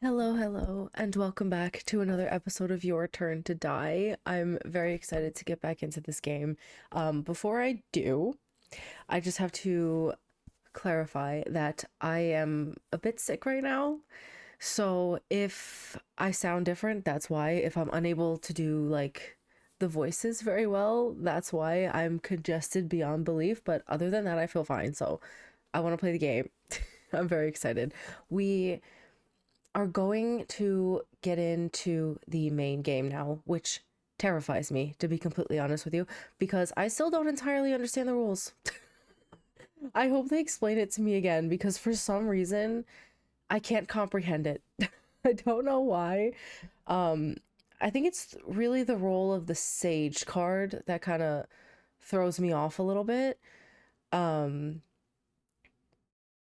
Hello, hello, and welcome back to another episode of Your Turn to Die. I'm very excited to get back into this game. Before I do, I just have to clarify that I am a bit sick right now. So if I sound different, that's why. If I'm unable to do like the voices very well, that's why. I'm congested beyond belief. But other than that, I feel fine. So I want to play the game. I'm very excited. We are going to get into the main game now, which terrifies me, to be completely honest with you, because I still don't entirely understand the rules. I hope they explain it to me again, because for some reason, I can't comprehend it. I don't know why. Um, I think it's really the role of the Sage card that kind of throws me off a little bit. Um,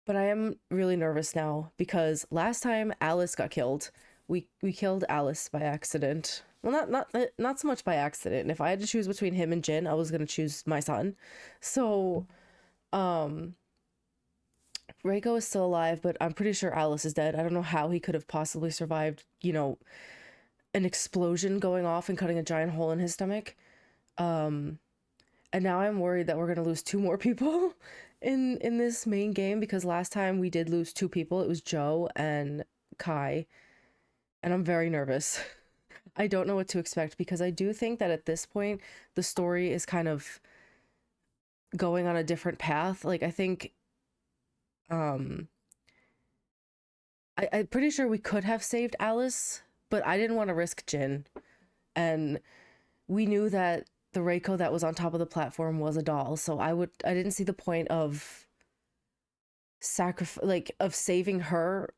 But I am really nervous now because last time Alice got killed, we killed Alice by accident. Well, not so much by accident. If I had to choose between him and Jin, I was gonna choose my son. So, um, Reiko is still alive, but I'm pretty sure Alice is dead. I don't know how he could have possibly survived, an explosion going off and cutting a giant hole in his stomach. Um, and now I'm worried that we're gonna lose two more people in this main game because last time we did lose two people. It was Joe and Kai, and I'm very nervous. I don't know what to expect because I do think that at this point the story is kind of going on a different path. Like I think um I'm pretty sure we could have saved Alice, but I didn't want to risk Jin. And we knew that the Reiko that was on top of the platform was a doll, so I didn't see the point of of saving her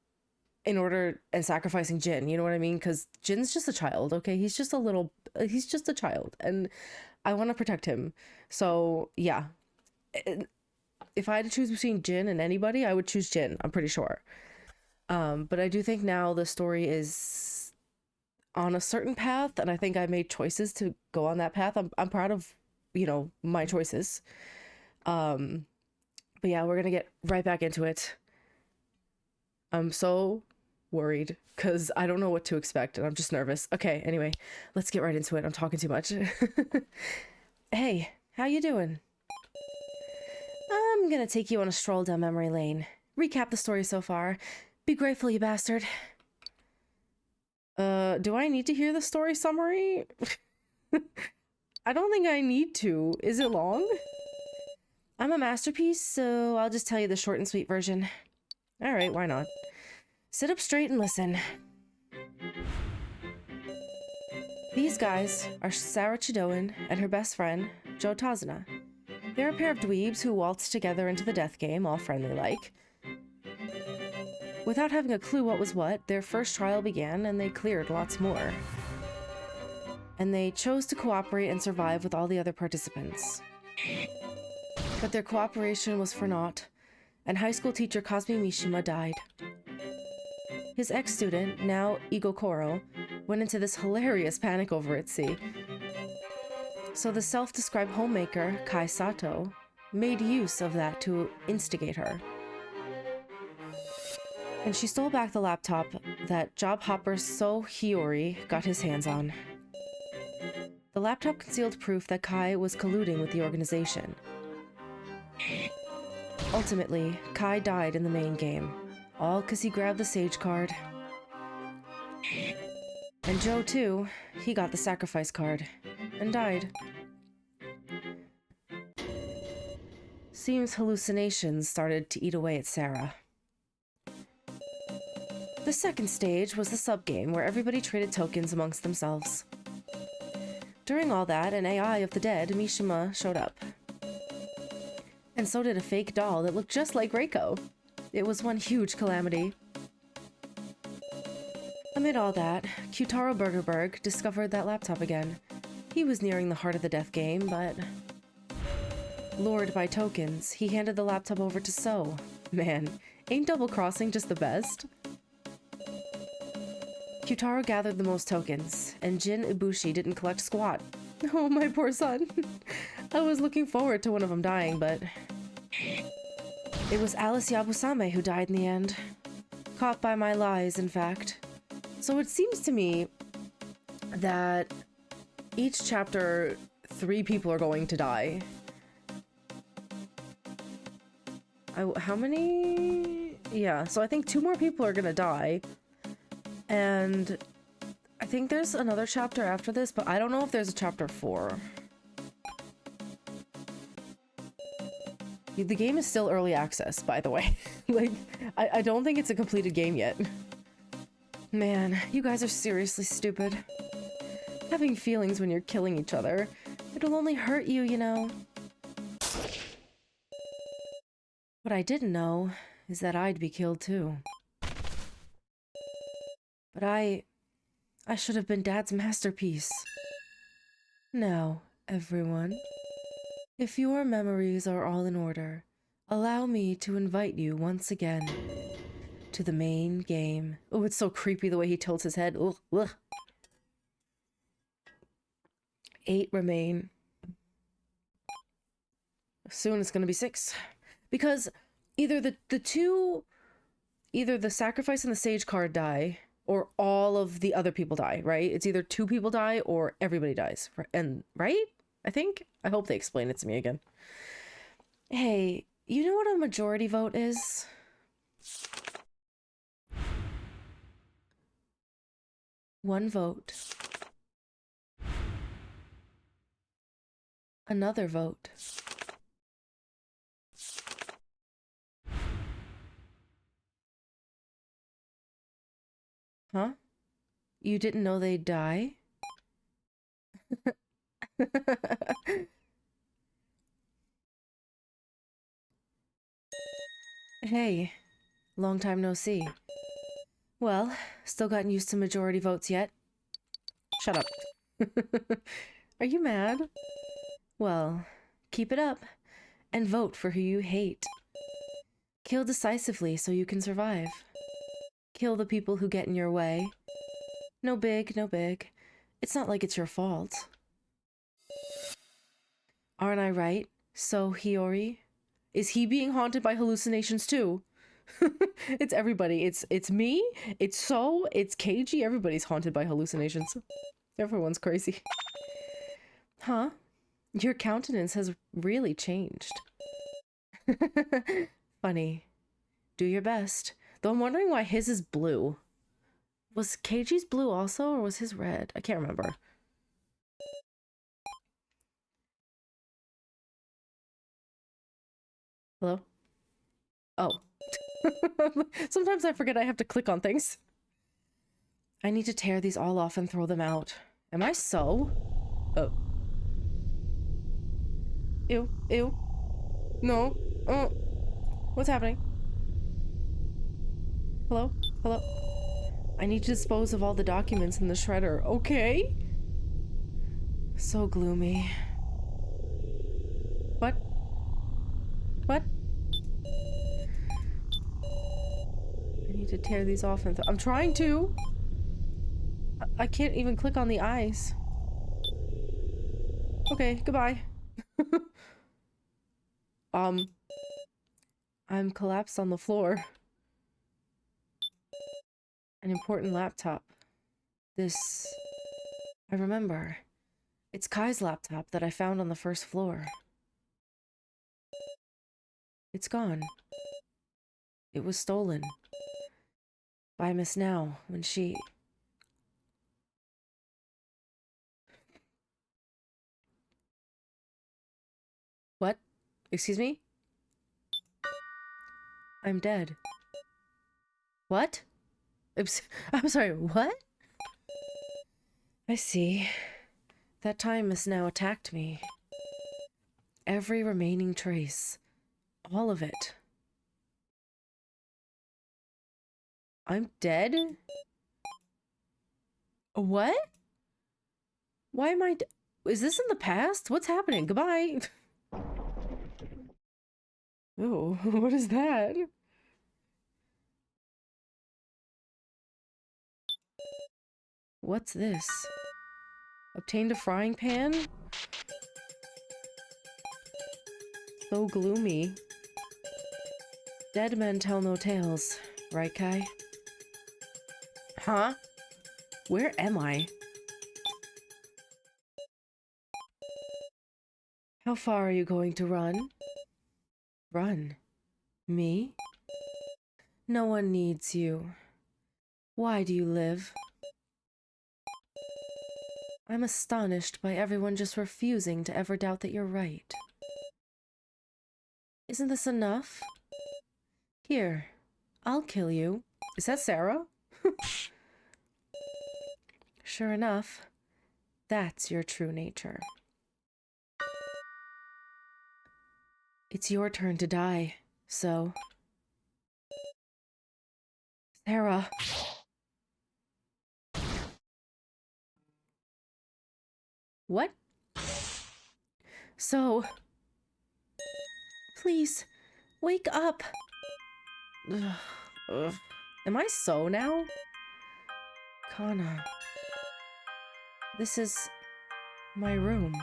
in order and sacrificing Jin, you know what I mean? Because Jin's just a child, okay? He's just a child, and I want to protect him. So yeah, if I had to choose between Jin and anybody, I would choose Jin. I'm pretty sure. But I do think now the story is on a certain path, and I think I made choices to go on that path. I'm proud of my choices. But yeah, we're gonna get right back into it. I'm so worried because I don't know what to expect and I'm just nervous. Okay, anyway, let's get right into it. I'm talking too much. Hey, how you doing? I'm gonna take you on a stroll down memory lane. Recap the story so far. Be grateful, you bastard. Do I need to hear the story summary? I don't think I need to. Is it long? I'm a masterpiece, so I'll just tell you the short and sweet version. Alright, why not? Sit up straight and listen. These guys are Sarah Chidoan and her best friend, Joe Tazuna. They're a pair of dweebs who waltzed together into the death game, all friendly-like. Without having a clue what was what, their first trial began and they cleared lots more. And they chose to cooperate and survive with all the other participants. But their cooperation was for naught, and high school teacher Kazumi Mishima died. His ex-student, now Igokoro, went into this hilarious panic over it, see? So the self-described homemaker, Kai Sato, made use of that to instigate her. And she stole back the laptop that job hopper So Hiyori got his hands on. The laptop concealed proof that Kai was colluding with the organization. Ultimately, Kai died in the main game, all because he grabbed the Sage card. And Joe, too, he got the sacrifice card, and died. Seems hallucinations started to eat away at Sarah. The second stage was the subgame, where everybody traded tokens amongst themselves. During all that, an AI of the dead, Mishima, showed up. And so did a fake doll that looked just like Reiko. It was one huge calamity. Amid all that, Kyutaro Burgerberg discovered that laptop again. He was nearing the heart of the death game, but... lured by tokens, he handed the laptop over to So. Man, ain't double-crossing just the best? Kyutaro gathered the most tokens, and Jin Ibushi didn't collect squat. Oh, my poor son. I was looking forward to one of them dying, but... it was Alice Yabusame who died in the end. Caught by my lies, in fact. So it seems to me that each chapter, 3 people are going to die. How many? Yeah, so I think 2 more people are gonna die. And I think there's another chapter after this, but I don't know if there's a chapter 4. The game is still early access, by the way. Like, I don't think it's a completed game yet. Man, you guys are seriously stupid. Having feelings when you're killing each other. It'll only hurt you, you know. What I didn't know is that I'd be killed too. But I should have been Dad's masterpiece. Now, everyone, if your memories are all in order, allow me to invite you once again to the main game. Oh, it's so creepy the way he tilts his head. Ugh, ugh. 8 remain. Soon it's gonna be 6. Because either the sacrifice and the sage card die, or all of the other people die, right? It's either 2 people die or everybody dies. And, right? I think? I hope they explain it to me again. Hey, you know what a majority vote is? One vote. Another vote. Huh? You didn't know they'd die? Hey, long time no see. Well, still gotten used to majority votes yet? Shut up. Are you mad? Well, keep it up, and vote for who you hate. Kill decisively so you can survive. Kill the people who get in your way. No big, no big. It's not like it's your fault. Aren't I right, So Hiyori? Is he being haunted by hallucinations too? It's everybody. It's me, it's So, it's Keiji. Everybody's haunted by hallucinations. Everyone's crazy. Huh? Your countenance has really changed. Funny. Do your best. Though I'm wondering why his is blue. Was Keiji's blue also, or was his red? I can't remember. Hello? Oh. Sometimes I forget I have to click on things. I need to tear these all off and throw them out. Am I so? Oh. Ew. Ew. No. Oh. What's happening? Hello? Hello? I need to dispose of all the documents in the shredder. Okay? So gloomy. What? What? I need to tear these off and I'm trying to! I can't even click on the eyes. Okay, goodbye. I'm collapsed on the floor. An important laptop. This... I remember. It's Kai's laptop that I found on the first floor. It's gone. It was stolen. By Miss Now, when she... What? Excuse me? I'm dead. What? I'm sorry, what? I see. That time Miss Now attacked me. Every remaining trace. All of it. I'm dead? What? Why am I is this in the past? What's happening? Goodbye. Oh, what is that? What's this? Obtained a frying pan? So gloomy. Dead men tell no tales, right, Kai? Huh? Where am I? How far are you going to run? Run? Me? No one needs you. Why do you live? I'm astonished by everyone just refusing to ever doubt that you're right. Isn't this enough? Here, I'll kill you. Is that Sarah? Sure enough, that's your true nature. It's your turn to die, so... Sarah... What? So... Please, wake up! Ugh. Am I so now? Kana... This is... my room.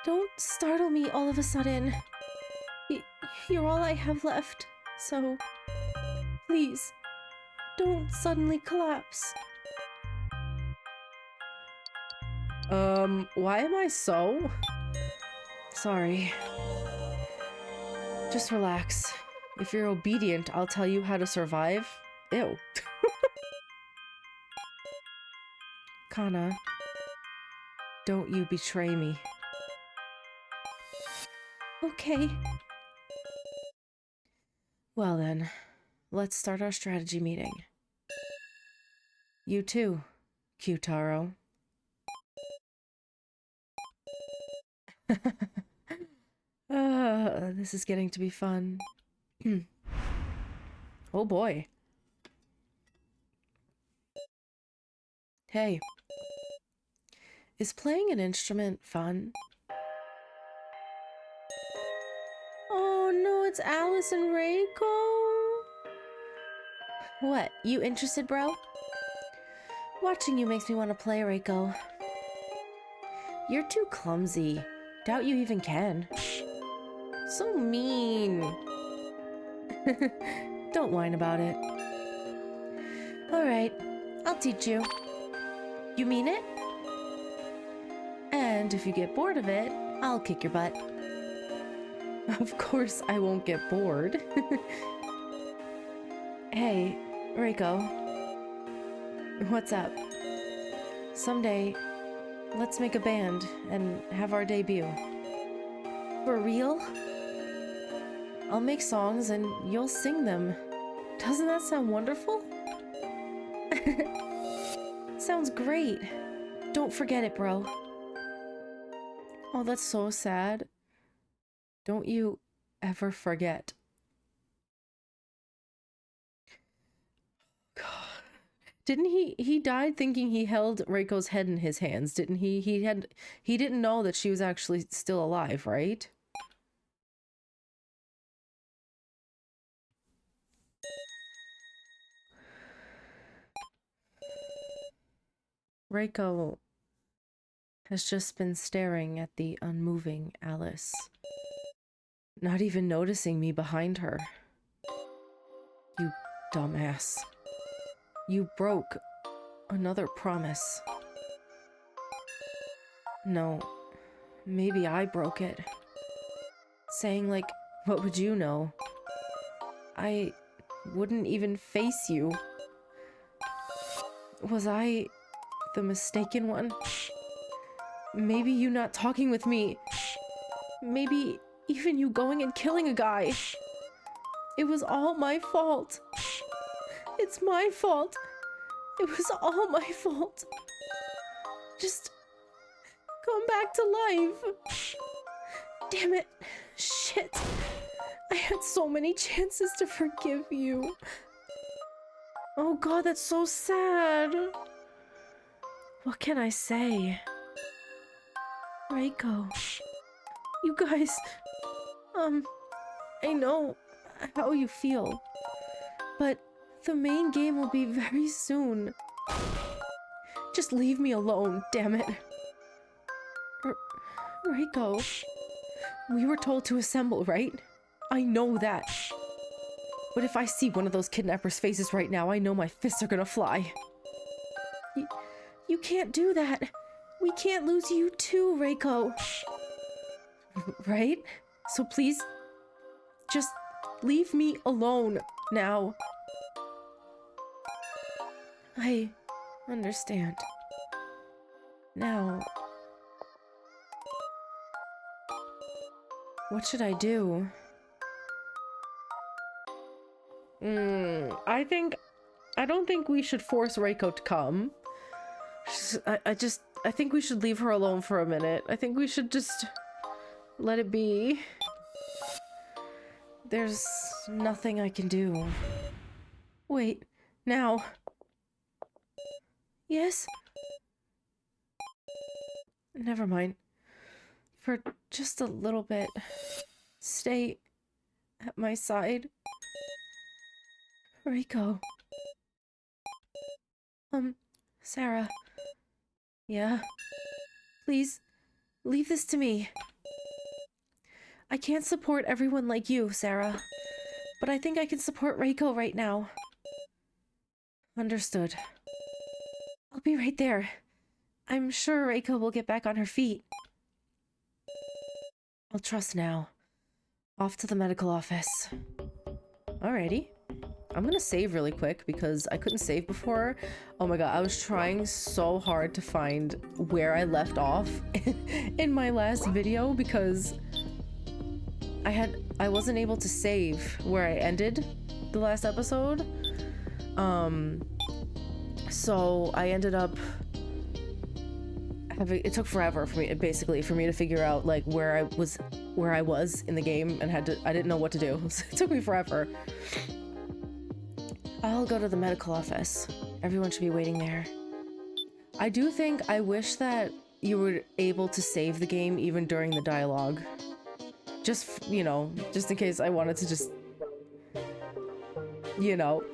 Don't startle me all of a sudden. You're all I have left, so... Please, don't suddenly collapse. Why am I so? Sorry. Just relax. If you're obedient, I'll tell you how to survive. Ew. Kana, don't you betray me. Okay. Well then, let's start our strategy meeting. You too, Kyutaro. This is getting to be fun. Oh boy. Hey. Is playing an instrument fun? Oh no, it's Alice and Reiko. What, you interested, bro? Watching you makes me want to play, Reiko. You're too clumsy. Doubt you even can. So mean. Don't whine about it. Alright, I'll teach you. You mean it? And if you get bored of it, I'll kick your butt. Of course I won't get bored. Hey, Reiko. What's up? Someday, let's make a band and have our debut. For real? I'll make songs and you'll sing them. Doesn't that sound wonderful? Sounds great. Don't forget it, bro. Oh, that's so sad. Don't you ever forget. God. Didn't he died thinking he held Reiko's head in his hands, didn't he? He didn't know that she was actually still alive, right? Reiko has just been staring at the unmoving Alice, not even noticing me behind her. You dumbass. You broke another promise. No, maybe I broke it. Saying like, what would you know? I wouldn't even face you. Was I the mistaken one? Maybe you not talking with me. Maybe even you going and killing a guy. It was all my fault. It's my fault. It was all my fault. Just come back to life. Damn it. Shit. I had so many chances to forgive you. Oh god, that's so sad. What can I say? Reiko. You guys... I know how you feel. But the main game will be very soon. Just leave me alone, damn it. Reiko. We were told to assemble, right? I know that. But if I see one of those kidnappers' faces right now, I know my fists are gonna fly. You can't do that. We can't lose you too, Reiko. Right? So please, just leave me alone now. I understand. Now, what should I do? I don't think we should force Reiko to come. I think we should leave her alone for a minute. I think we should just let it be. There's nothing I can do. Wait, now. Yes? Never mind. For just a little bit. Stay at my side. Reiko. Sarah. Yeah? Please, leave this to me. I can't support everyone like you, Sarah. But I think I can support Reiko right now. Understood. I'll be right there. I'm sure Reiko will get back on her feet. I'll trust now. Off to the medical office. Alrighty. I'm gonna save really quick because I couldn't save before. Oh my god, I was trying so hard to find where I left off in my last video because I wasn't able to save where I ended the last episode. So I ended up it took forever for me to figure out like where I was in the game, and I didn't know what to do. So it took me forever. I'll go to the medical office. Everyone should be waiting there. I wish that you were able to save the game even during the dialogue. Just, you know, just in case I wanted to just, you know,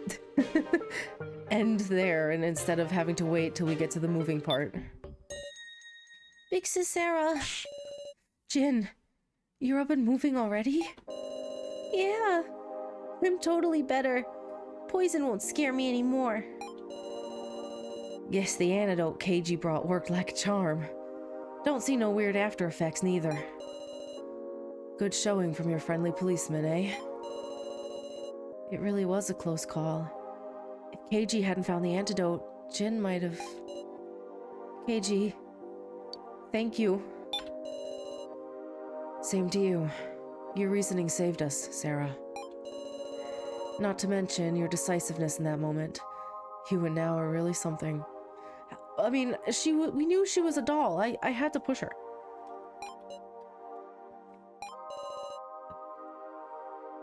end there, and instead of having to wait till we get to the moving part. Big Sis Sarah. Jin, you're up and moving already? Yeah, I'm totally better. Poison won't scare me anymore. Guess the antidote Keiji brought worked like a charm. Don't see no weird after effects neither. Good showing from your friendly policeman, eh? It really was a close call. If Keiji hadn't found the antidote, Jin might have... Keiji, thank you. Same to you. Your reasoning saved us, Sarah. Not to mention your decisiveness in that moment. You and now are really something. I mean, we knew she was a doll. I had to push her.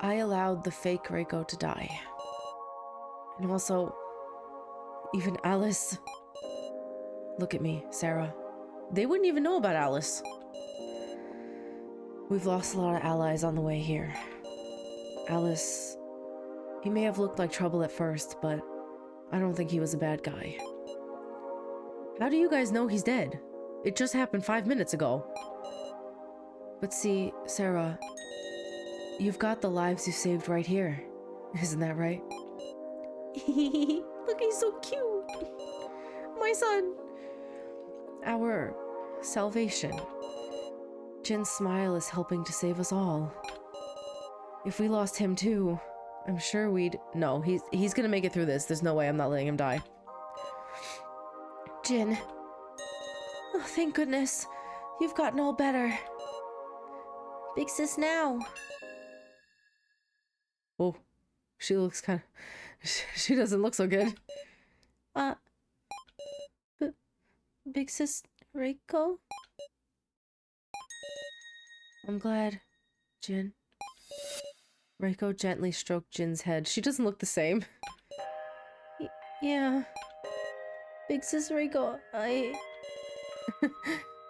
I allowed the fake Reiko to die. And also, even Alice. Look at me, Sarah. They wouldn't even know about Alice. We've lost a lot of allies on the way here. Alice... He may have looked like trouble at first, but I don't think he was a bad guy. How do you guys know he's dead? It just happened 5 minutes ago. But see, Sarah, you've got the lives you saved right here. Isn't that right? Look, he's so cute. My son. Our salvation. Jin's smile is helping to save us all. If we lost him too, I'm sure we'd... No, he's gonna make it through this. There's no way I'm not letting him die. Jin. Oh, thank goodness. You've gotten all better. Big Sis now. Oh, she looks kind of... She doesn't look so good. Big Sis Reiko? I'm glad, Jin. Reiko gently stroked Jin's head. She doesn't look the same. Yeah. Big Sis Reiko,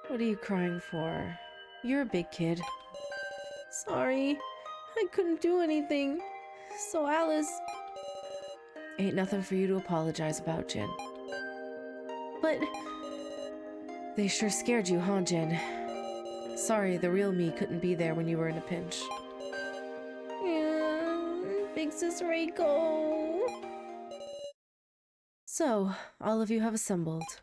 What are you crying for? You're a big kid. Sorry. I couldn't do anything. So Alice... Ain't nothing for you to apologize about, Jin. But... They sure scared you, huh, Jin? Sorry, the real me couldn't be there when you were in a pinch. Big Sis Reiko! So, all of you have assembled.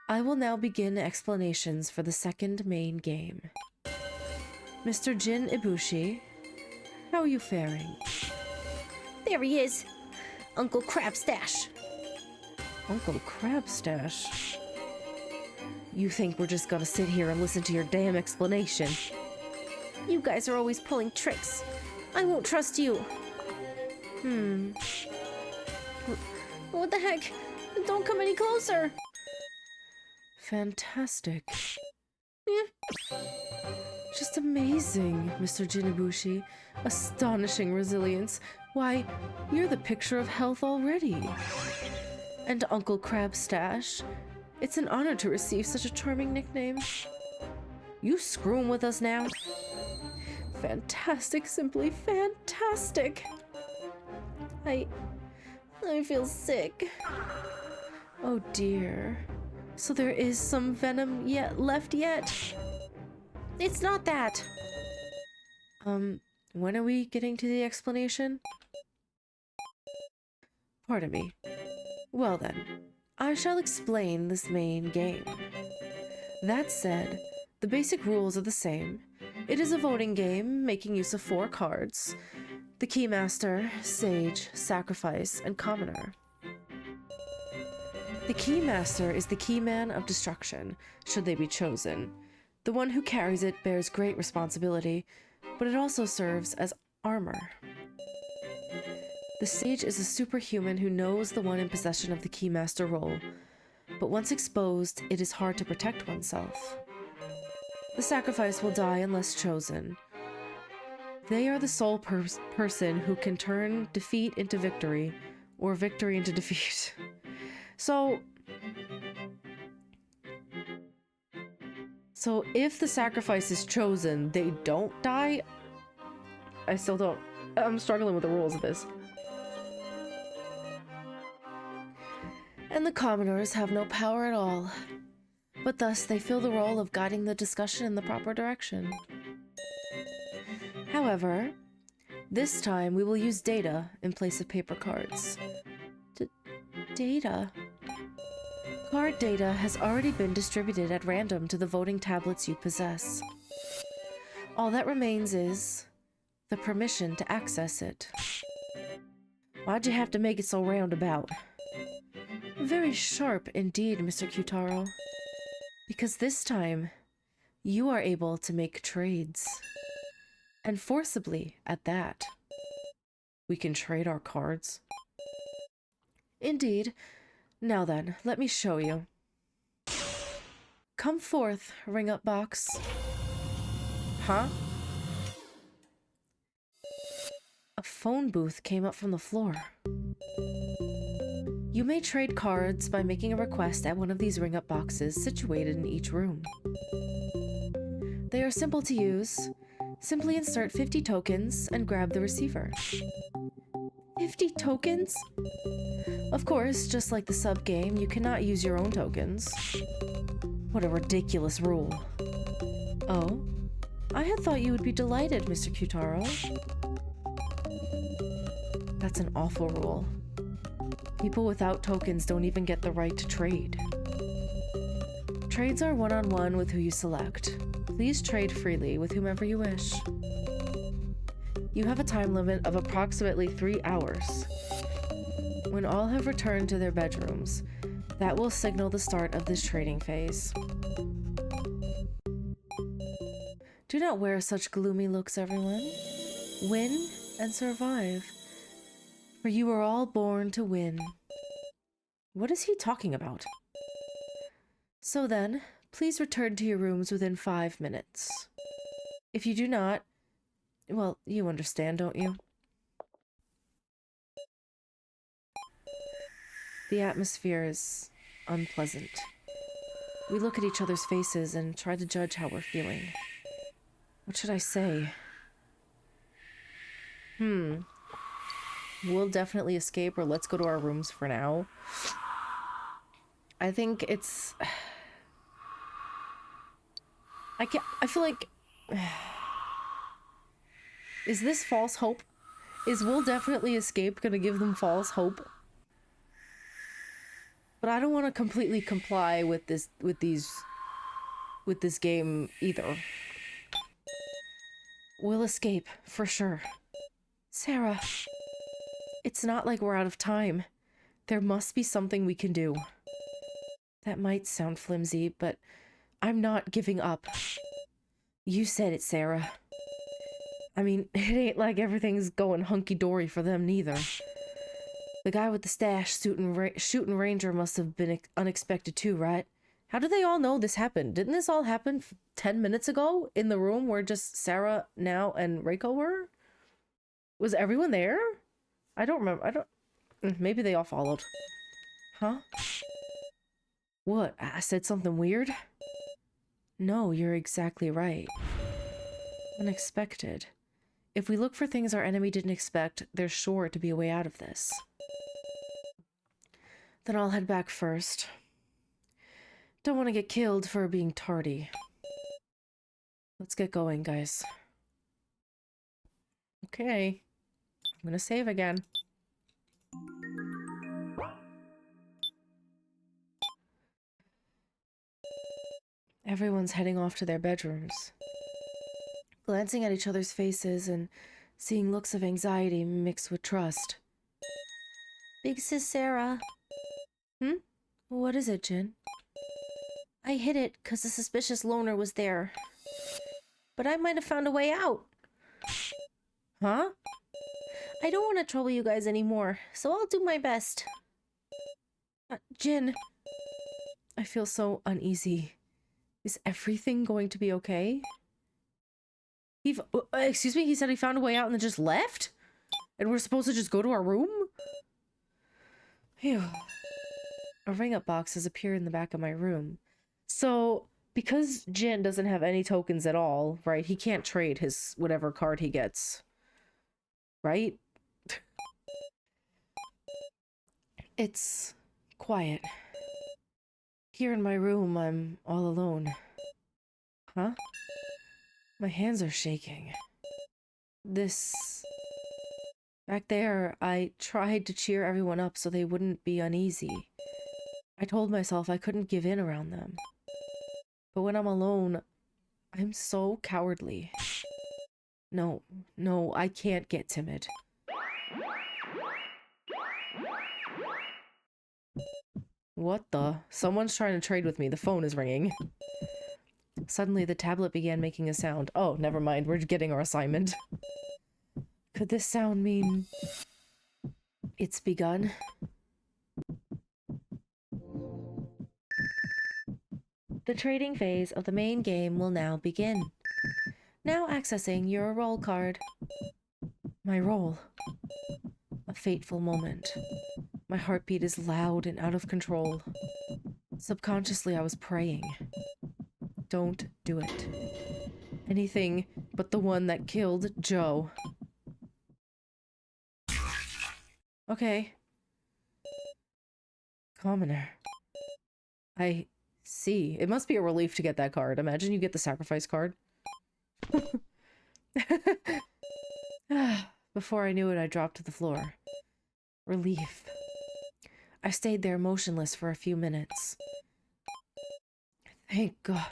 I will now begin explanations for the second main game. Mr. Jin Ibushi, how are you faring? There he is! Uncle Crabstash! Uncle Crabstash? You think we're just gonna sit here and listen to your damn explanation? You guys are always pulling tricks. I won't trust you. What the heck? Don't come any closer! Fantastic. Just amazing, Mr. Jinibushi. Astonishing resilience. Why, you're the picture of health already. And Uncle Crabstash, it's an honor to receive such a charming nickname. You screwing with us now? Fantastic, simply fantastic. I feel sick. Oh dear. So there is some venom left yet? It's not that. When are we getting to the explanation? Pardon me. Well then, I shall explain this main game. That said, the basic rules are the same. It is a voting game, making use of 4 cards. The Keymaster, Sage, Sacrifice, and Commoner. The Keymaster is the Keyman of Destruction, should they be chosen. The one who carries it bears great responsibility, but it also serves as armor. The Sage is a superhuman who knows the one in possession of the Keymaster role, but once exposed, it is hard to protect oneself. The Sacrifice will die unless chosen. They are the sole person who can turn defeat into victory, or victory into defeat. So if the Sacrifice is chosen, they don't die? I'm struggling with the rules of this. And the Commoners have no power at all, but thus they fill the role of guiding the discussion in the proper direction. However, this time we will use data in place of paper cards. Data? Card data has already been distributed at random to the voting tablets you possess. All that remains is the permission to access it. Why'd you have to make it so roundabout? Very sharp indeed, Mr. Kyutaro. Because this time, you are able to make trades. And forcibly, at that. We can trade our cards. Indeed. Now then, let me show you. Come forth, ring-up box. Huh? A phone booth came up from the floor. You may trade cards by making a request at one of these ring-up boxes situated in each room. They are simple to use. Simply insert 50 tokens and grab the receiver. 50 tokens? Of course, just like the sub-game, you cannot use your own tokens. What a ridiculous rule. Oh? I had thought you would be delighted, Mr. Kyutaro. That's an awful rule. People without tokens don't even get the right to trade. Trades are one-on-one with who you select. Please trade freely with whomever you wish. You have a time limit of approximately 3 hours. When all have returned to their bedrooms, that will signal the start of this trading phase. Do not wear such gloomy looks, everyone. Win and survive. For you are all born to win. What is he talking about? So then, please return to your rooms within 5 minutes. If you do not, well, you understand, don't you? The atmosphere is unpleasant. We look at each other's faces and try to judge how we're feeling. What should I say? We'll definitely escape, or let's go to our rooms for now. I think it's... I feel like... Is this false hope? Is we'll definitely escape gonna give them false hope? But I don't want to completely comply with this game either. We'll escape for sure. Sarah, it's not like we're out of time. There must be something we can do. That might sound flimsy, but I'm not giving up. You said it, Sarah. I mean, it ain't like everything's going hunky-dory for them neither. The guy with the stash shooting Ranger must have been unexpected too, right? How do they all know this happened? Didn't this all happen 10 minutes ago in the room where just Sarah, Now, and Reiko were? Was everyone there? I don't remember. Maybe they all followed. Huh? What? I said something weird? No, you're exactly right. Unexpected. If we look for things our enemy didn't expect, there's sure to be a way out of this. Then I'll head back first. Don't want to get killed for being tardy. Let's get going, guys. Okay. I'm gonna save again. Everyone's heading off to their bedrooms. Glancing at each other's faces and seeing looks of anxiety mixed with trust. Big Sis Sarah. What is it, Jin? I hid it because the suspicious loner was there. But I might have found a way out. Huh? I don't want to trouble you guys anymore, so I'll do my best. Jin. I feel so uneasy. Is everything going to be okay? Excuse me, he said he found a way out and then just left? And we're supposed to just go to our room? Phew. A ring-up box has appeared in the back of my room. So, because Jin doesn't have any tokens at all, right? He can't trade his whatever card he gets. Right? It's quiet. Here in my room, I'm all alone. Huh? My hands are shaking. Back there, I tried to cheer everyone up so they wouldn't be uneasy. I told myself I couldn't give in around them. But when I'm alone, I'm so cowardly. No, I can't get timid. What the? Someone's trying to trade with me. The phone is ringing. Suddenly, the tablet began making a sound. Oh, never mind. We're getting our assignment. Could this sound mean it's begun? The trading phase of the main game will now begin. Now accessing your role card. My role. A fateful moment. My heartbeat is loud and out of control. Subconsciously, I was praying. Don't do it. Anything but the one that killed Joe. Okay. Commoner. I see. It must be a relief to get that card. Imagine you get the sacrifice card. Before I knew it, I dropped to the floor. Relief. I stayed there motionless for a few minutes. Thank God.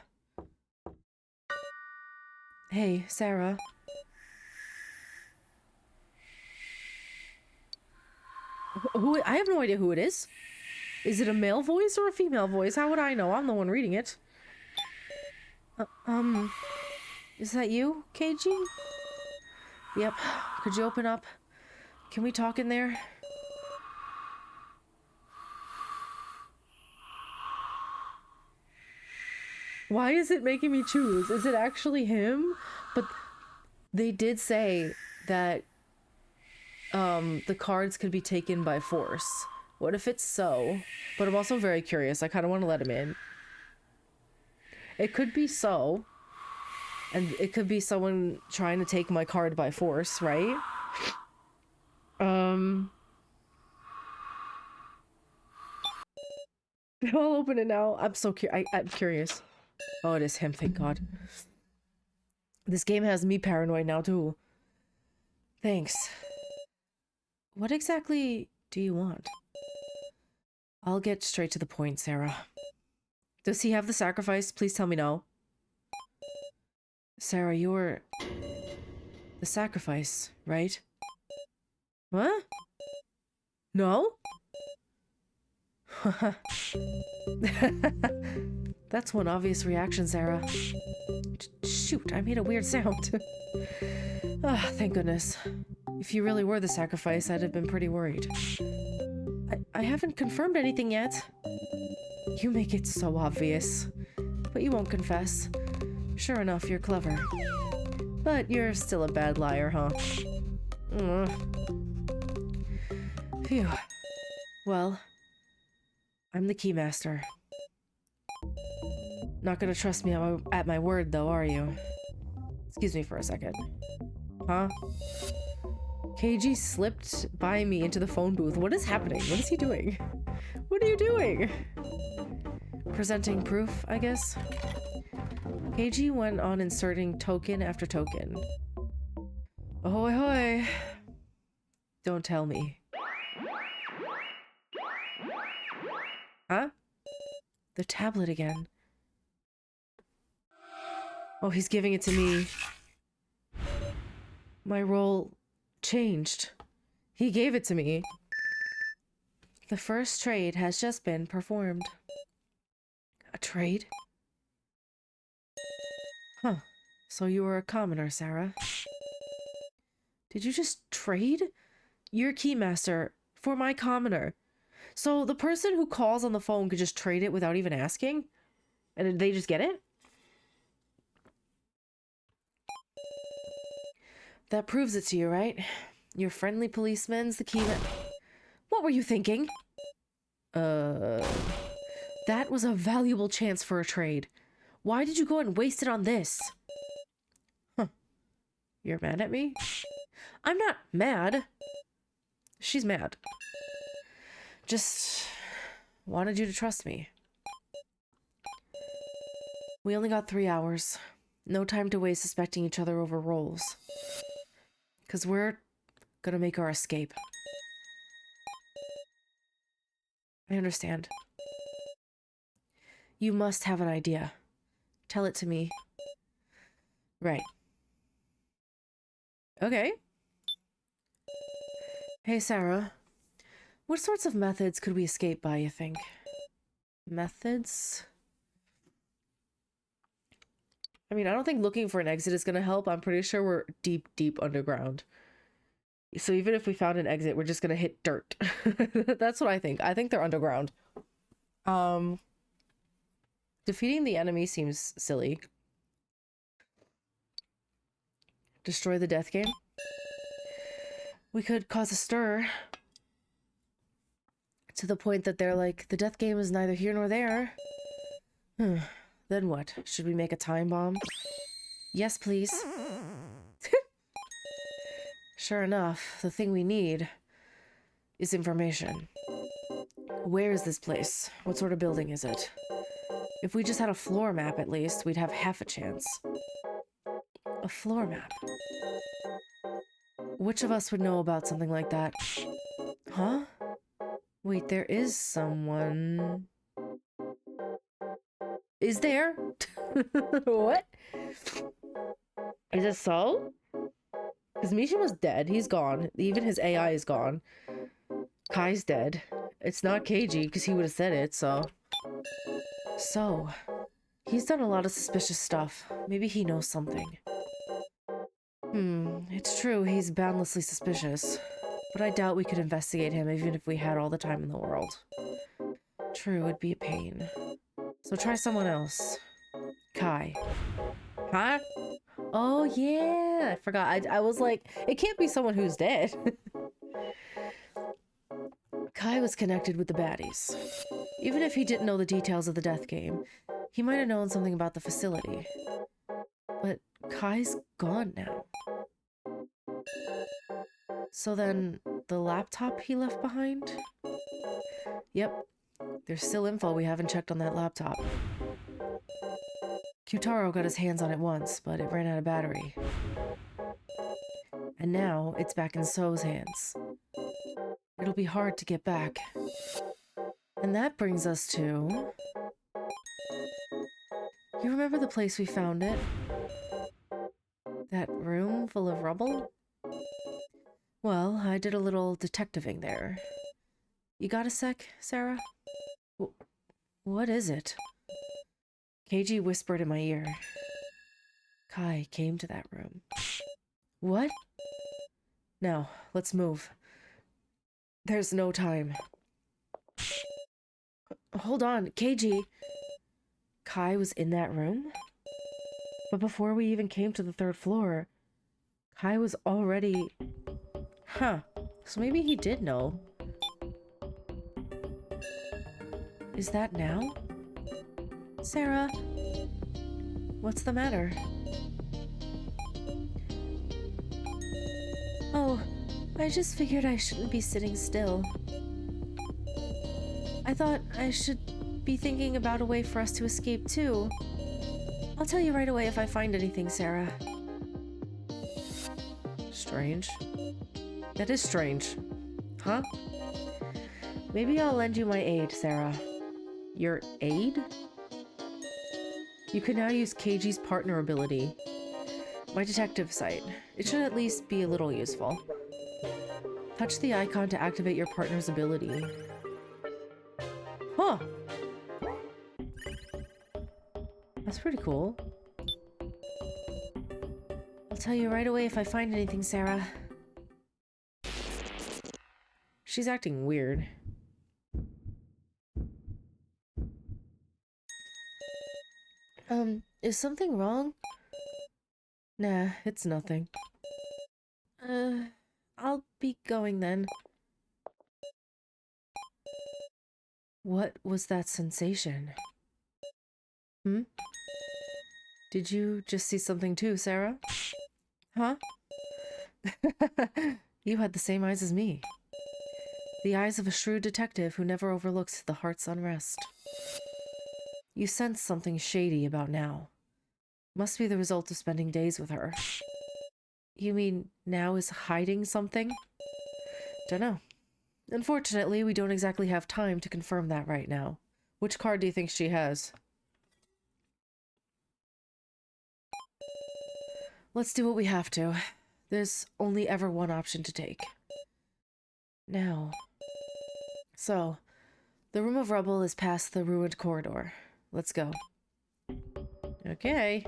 Hey, Sarah. I have no idea who it is. Is it a male voice or a female voice? How would I know? I'm the one reading it. Is that you, KG? Yep. Could you open up? Can we talk in there? Why is it making me choose? Is it actually him? But they did say that the cards could be taken by force. What if it's so? But I'm also very curious. I kind of want to let him in. It could be so. And it could be someone trying to take my card by force, right? I'll open it now. I'm so I'm curious. Oh, it is him, thank God. This game has me paranoid now, too. Thanks. What exactly do you want? I'll get straight to the point, Sarah. Does he have the sacrifice? Please tell me no. Sarah, you're the sacrifice, right? What? No? That's one obvious reaction, Sarah. Shoot, I made a weird sound. Ah, thank goodness. If you really were the sacrifice, I'd have been pretty worried. I haven't confirmed anything yet. You make it so obvious. But you won't confess. Sure enough, you're clever. But you're still a bad liar, huh? Phew. Well, I'm the keymaster. Not gonna trust me at my word, though, are you? Excuse me for a second. Huh? KG slipped by me into the phone booth. What is happening? What is he doing? What are you doing? Presenting proof, I guess? KG went on inserting token after token. Ahoy hoy! Don't tell me. Huh? The tablet again. Oh, he's giving it to me. My role changed. He gave it to me. The first trade has just been performed. A trade? Huh. So you were a commoner, Sarah. Did you just trade? Your keymaster for my commoner. So the person who calls on the phone could just trade it without even asking? And they just get it? That proves it to you, right? Your friendly policeman's the keyman. What were you thinking? That was a valuable chance for a trade. Why did you go and waste it on this? Huh. You're mad at me? I'm not mad. She's mad. Just wanted you to trust me. We only got 3 hours. No time to waste suspecting each other over roles. 'Cause we're gonna make our escape. I understand. You must have an idea. Tell it to me. Right. Okay. Hey, Sarah. What sorts of methods could we escape by, you think? Methods? I mean, I don't think looking for an exit is gonna help. I'm pretty sure we're deep, deep underground. So even if we found an exit, we're just gonna hit dirt. That's what I think. I think they're underground. Defeating the enemy seems silly. Destroy the death game? We could cause a stir. To the point that they're like, the death game is neither here nor there. Then what? Should we make a time bomb? Yes, please. Sure enough, the thing we need is information. Where is this place? What sort of building is it? If we just had a floor map, at least, we'd have half a chance. A floor map? Which of us would know about something like that? Huh? Wait, there is someone... Is there? What? Is it so? Because Mishima's dead. He's gone. Even his AI is gone. Kai's dead. It's not KG, because he would have said it, so... So... He's done a lot of suspicious stuff. Maybe he knows something. It's true, he's boundlessly suspicious. But I doubt we could investigate him even if we had all the time in the world. True, it'd be a pain. So try someone else. Kai. Huh? Oh, yeah. I forgot. I was like, it can't be someone who's dead. Kai was connected with the baddies. Even if he didn't know the details of the death game, he might have known something about the facility. But Kai's gone now. So then, the laptop he left behind? Yep. There's still info we haven't checked on that laptop. Kyutaro got his hands on it once, but it ran out of battery. And now, it's back in So's hands. it'll be hard to get back. And that brings us to... You remember the place we found it? That room full of rubble? Well, I did a little detectiving there. You got a sec, Sarah? What is it? KG whispered in my ear. Kai came to that room. What? Now, let's move. There's no time. Hold on, KG. Kai was in that room? But before we even came to the 3rd floor, Kai was already... Huh. So maybe he did know. Is that now? Sarah? What's the matter? Oh, I just figured I shouldn't be sitting still. I thought I should be thinking about a way for us to escape too. I'll tell you right away if I find anything, Sarah. Strange. That is strange. Huh? Maybe I'll lend you my aid, Sarah. Your aid? You can now use KG's partner ability. My detective site. It should at least be a little useful. Touch the icon to activate your partner's ability. Huh! That's pretty cool. I'll tell you right away if I find anything, Sarah. She's acting weird. Is something wrong? Nah, it's nothing. I'll be going then. What was that sensation? Hmm? Did you just see something too, Sarah? Huh? You had the same eyes as me. The eyes of a shrewd detective who never overlooks the heart's unrest. You sense something shady about now. Must be the result of spending days with her. You mean now is hiding something? Dunno. Unfortunately, we don't exactly have time to confirm that right now. Which card do you think she has? Let's do what we have to. There's only ever one option to take. Now. So, the room of rubble is past the ruined corridor. Let's go. Okay.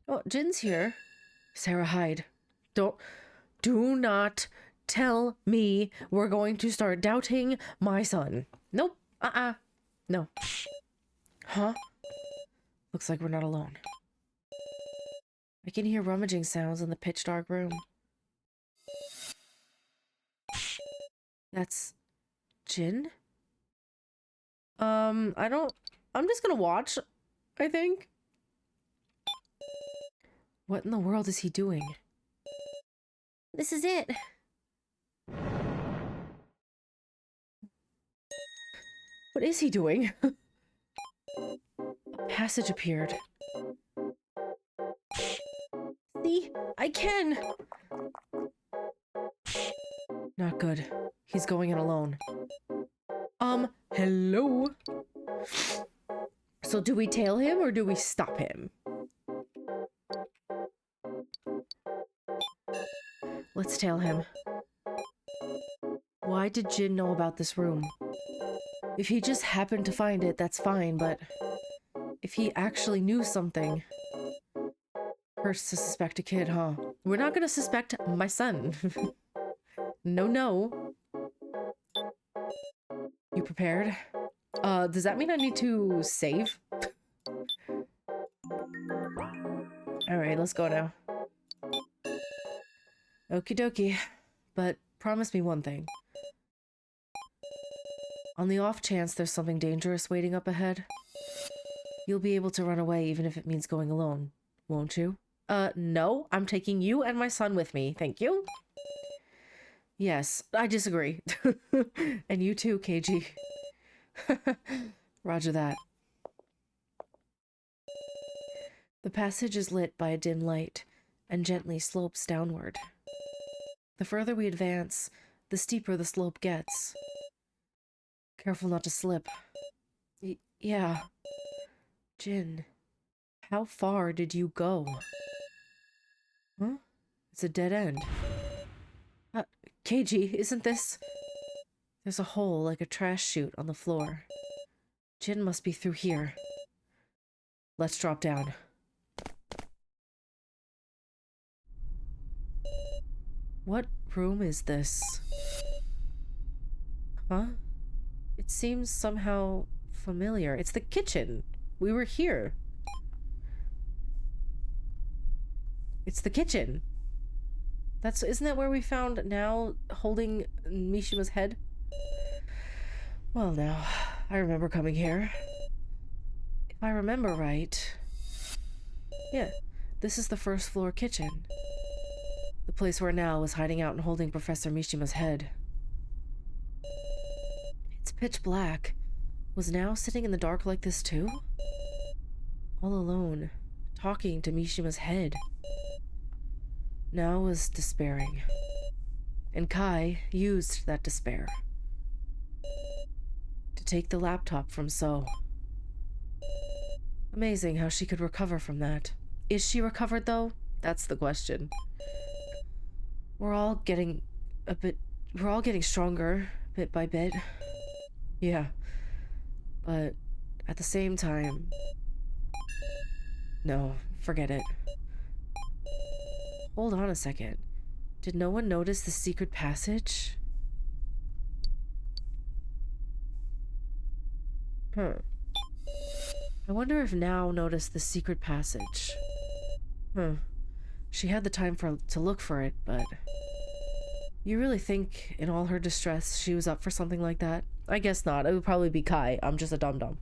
Oh, Jin's here. Sarah, hide. Do not tell me we're going to start doubting my son. Nope. No. Huh? Looks like we're not alone. I can hear rummaging sounds in the pitch dark room. That's Jin? I'm just gonna watch, I think. What in the world is he doing? This is it. What is he doing? A passage appeared. See? I can. Not good. He's going in alone. Hello? So do we tail him or do we stop him? Let's tail him. Why did Jin know about this room? If he just happened to find it, that's fine, but if he actually knew something... Hurts to suspect a kid, huh? We're not gonna suspect my son. No. You prepared? Does that mean I need to save? Alright, let's go now. Okie dokie. But promise me one thing. On the off chance there's something dangerous waiting up ahead, you'll be able to run away even if it means going alone, won't you? No, I'm taking you and my son with me, thank you. Yes, I disagree. And you too, KG. Roger that. The passage is lit by a dim light and gently slopes downward. The further we advance, the steeper the slope gets. Careful not to slip. Yeah. Jin, how far did you go? Huh? It's a dead end. KG, isn't this... There's a hole like a trash chute on the floor. Jin must be through here. Let's drop down. What room is this? Huh? It seems somehow familiar. It's the kitchen. We were here. It's the kitchen. Isn't that where we found Now holding Mishima's head? Well, now, I remember coming here. If I remember right... Yeah, this is the first floor kitchen. The place where Now was hiding out and holding Professor Mishima's head. It's pitch black. Was Now sitting in the dark like this too? All alone, talking to Mishima's head. Now was despairing. And Kai used that despair to take the laptop from So. Amazing how she could recover from that. Is she recovered though? That's the question. We're all getting stronger, bit by bit. Yeah. But at the same time... No, forget it. Hold on a second. Did no one notice the secret passage? I wonder if Now noticed the secret passage. She had the time to look for it, but... You really think, in all her distress, she was up for something like that? I guess not. It would probably be Kai. I'm just a dum-dum.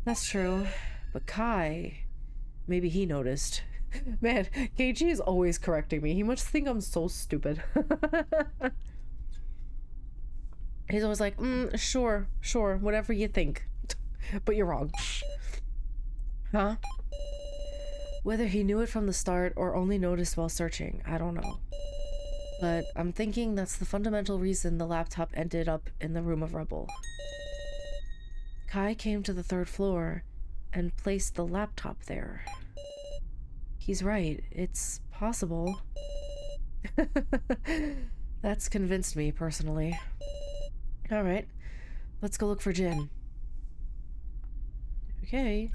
That's true. But Kai... Maybe he noticed. Man, KG is always correcting me. He must think I'm so stupid. He's always like, sure, whatever you think. But you're wrong. Huh? Whether he knew it from the start or only noticed while searching, I don't know. But I'm thinking that's the fundamental reason the laptop ended up in the room of rubble. Kai came to the 3rd floor and placed the laptop there. He's right. It's possible. That's convinced me, personally. Alright. Let's go look for Jin. Okay.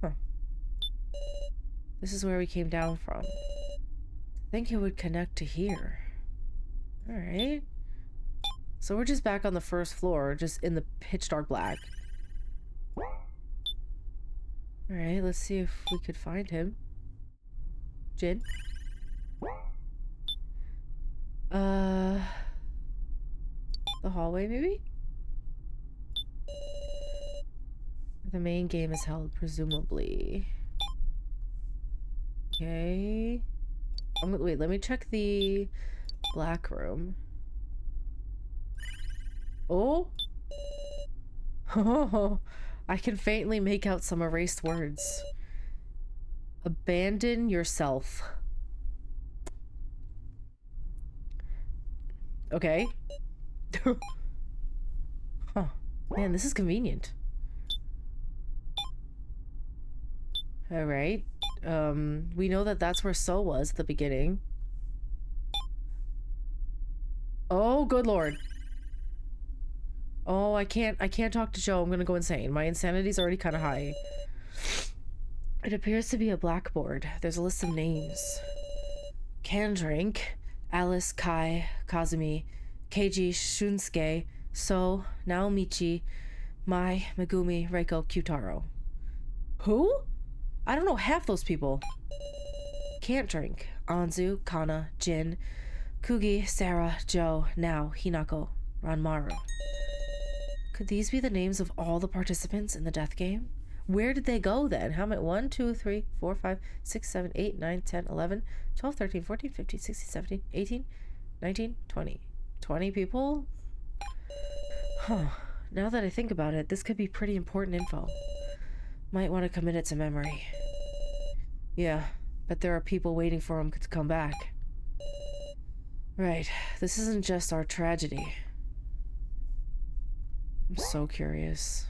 Huh. This is where we came down from. I think it would connect to here. Alright. So we're just back on the 1st floor, just in the pitch dark black. Alright, let's see if we could find him. Jin? The hallway, maybe? The main game is held, presumably. Okay. Wait, let me check the black room. Oh! Oh! I can faintly make out some erased words. Abandon yourself. Okay. Huh. Man, this is convenient. Alright. We know that that's where So was at the beginning. Oh, good lord. Oh, I can't talk to Joe. I'm gonna go insane. My insanity's already kind of high. It appears to be a blackboard. There's a list of names. Can drink. Alice, Kai, Kazumi, Keiji, Shunsuke, So, Naomichi, Mai, Megumi, Reiko, Kyutaro. Who? I don't know half those people. Can't drink. Anzu, Kana, Jin, Kugi, Sarah, Joe, Now, Hinako, Ranmaru. Could these be the names of all the participants in the death game? Where did they go then? How many? 1, 2, 3, 4, 5, 6, 7, 8, 9, 10, 11, 12, 13, 14, 15, 16, 17, 18, 19, 20. 20 people? Huh. Now that I think about it, this could be pretty important info. Might want to commit it to memory. Yeah, but there are people waiting for him to come back. Right, this isn't just our tragedy. I'm so curious.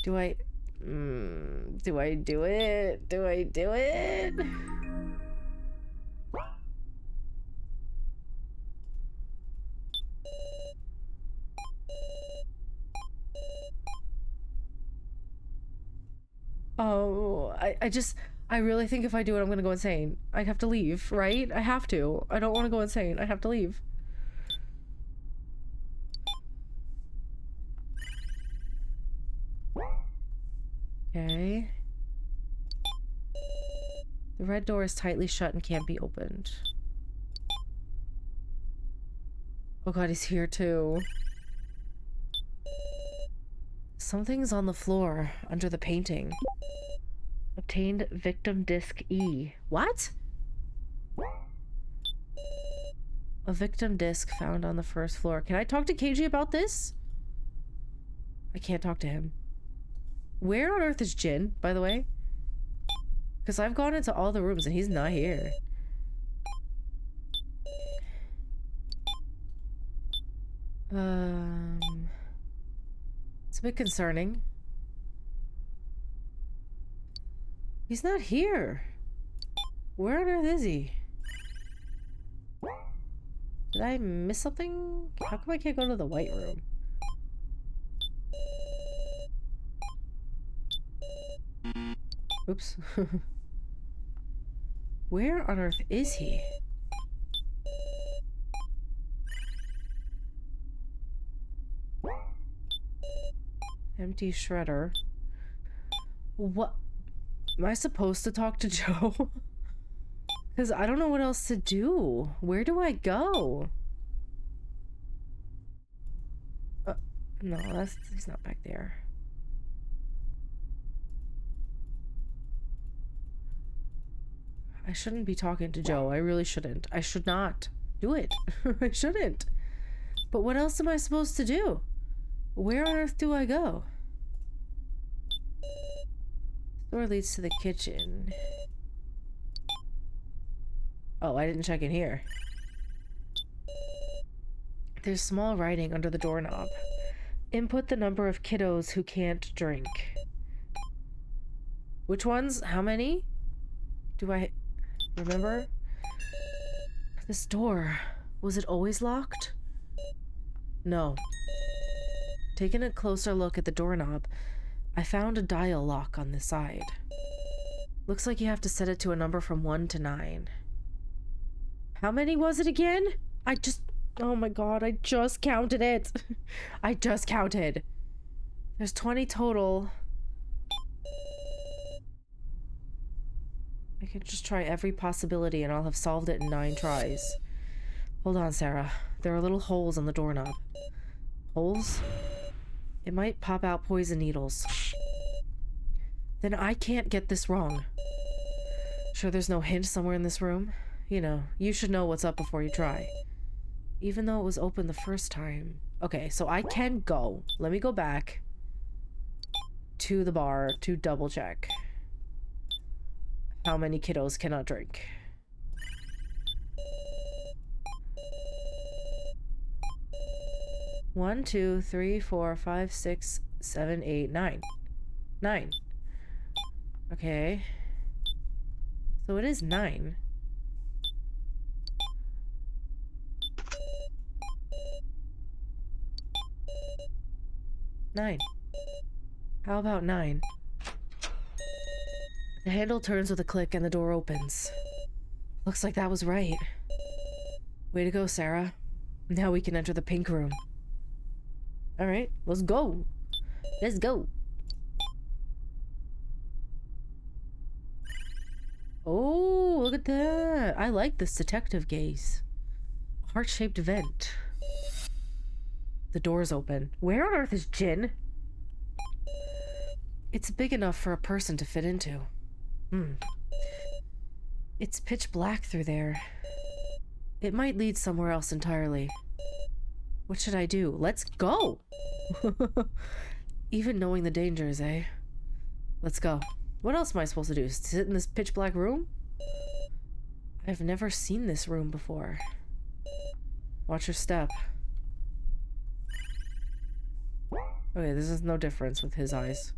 Do I do I do it? Do I do it? Oh, I really think if I do it, I'm gonna go insane. I have to leave, right? I have to. I don't want to go insane. I have to leave. Okay. The red door is tightly shut and can't be opened. Oh god, he's here too. Something's on the floor under the painting. Obtained victim disc E. What? A victim disc found on the first floor. Can I talk to KG about this? I can't talk to him. Where on earth is Jin, by the way? Because I've gone into all the rooms and he's not here. It's a bit concerning. He's not here. Where on earth is he? Did I miss something? How come I can't go to the white room? Oops. Where on earth is he? Empty shredder. What? Am I supposed to talk to Joe? Because I don't know what else to do. Where do I go? No, he's not back there. I shouldn't be talking to Joe. I really shouldn't. I should not do it. I shouldn't. But what else am I supposed to do? Where on earth do I go? Door leads to the kitchen. Oh, I didn't check in here. There's small writing under the doorknob. Input the number of kiddos who can't drink. Which ones? How many? Do I remember? This door. Was it always locked? No. Taking a closer look at the doorknob, I found a dial lock on the side. Looks like you have to set it to a number from 1 to 9. How many was it again? Oh my god, I just counted it. I just counted. There's 20 total. I could just try every possibility and I'll have solved it in 9 tries. Hold on, Sarah. There are little holes on the doorknob. Holes? It might pop out poison needles. Then I can't get this wrong. Sure there's no hint somewhere in this room? You know, you should know what's up before you try. Even though it was open the first time. Okay, so I can go. Let me go back to the bar to double check. How many kiddos cannot drink? One, 2, 3, 4, 5, 6, 7, 8, 9. 9. Okay. So it is 9. Nine. How about 9? The handle turns with a click and the door opens. Looks like that was right. Way to go, Sarah. Now we can enter the pink room. Alright, let's go. Let's go. Oh, look at that. I like this detective gaze. Heart-shaped vent. The door's open. Where on earth is Jin? It's big enough for a person to fit into. It's pitch black through there. It might lead somewhere else entirely. What should I do? Let's go! Even knowing the dangers, eh? Let's go. What else am I supposed to do? Sit in this pitch black room? I've never seen this room before. Watch your step. Okay, this is no difference with his eyes.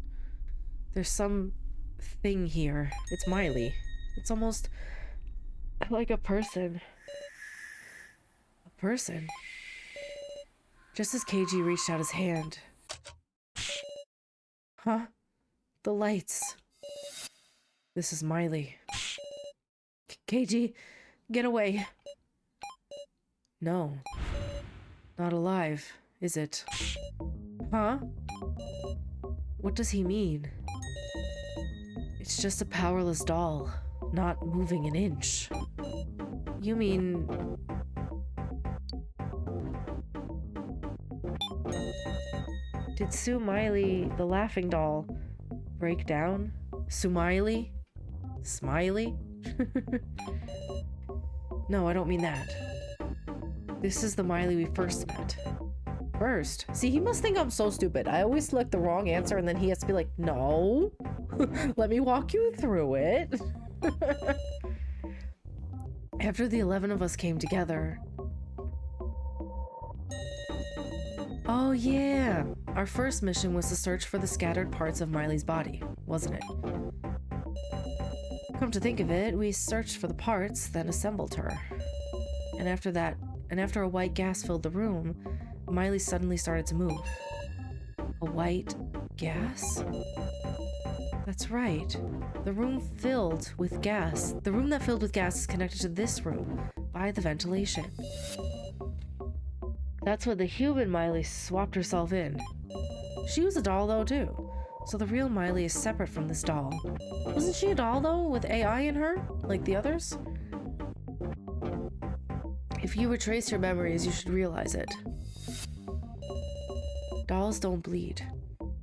There's some thing here. It's Miley. It's almost like a person. A person. Just as KG reached out his hand. Huh? The lights. This is Miley. KG, get away. No. Not alive, is it? Huh? What does he mean? It's just a powerless doll, not moving an inch. You mean... Did Sue Miley, the laughing doll, break down? Sumiley? Smiley? No, I don't mean that. This is the Miley we first met. First? See, he must think I'm so stupid. I always select the wrong answer and then he has to be like, no. Let me walk you through it. After the 11 of us came together... Oh yeah! Our first mission was to search for the scattered parts of Miley's body, wasn't it? Come to think of it, we searched for the parts, then assembled her. And after a white gas filled the room, Miley suddenly started to move. A white gas? That's right. The room filled with gas. The room that filled with gas is connected to this room by the ventilation. That's what the human Miley swapped herself in. She was a doll though too. So the real Miley is separate from this doll. Wasn't she a doll though, with AI in her, like the others? If you retrace your memories, you should realize it. Dolls don't bleed.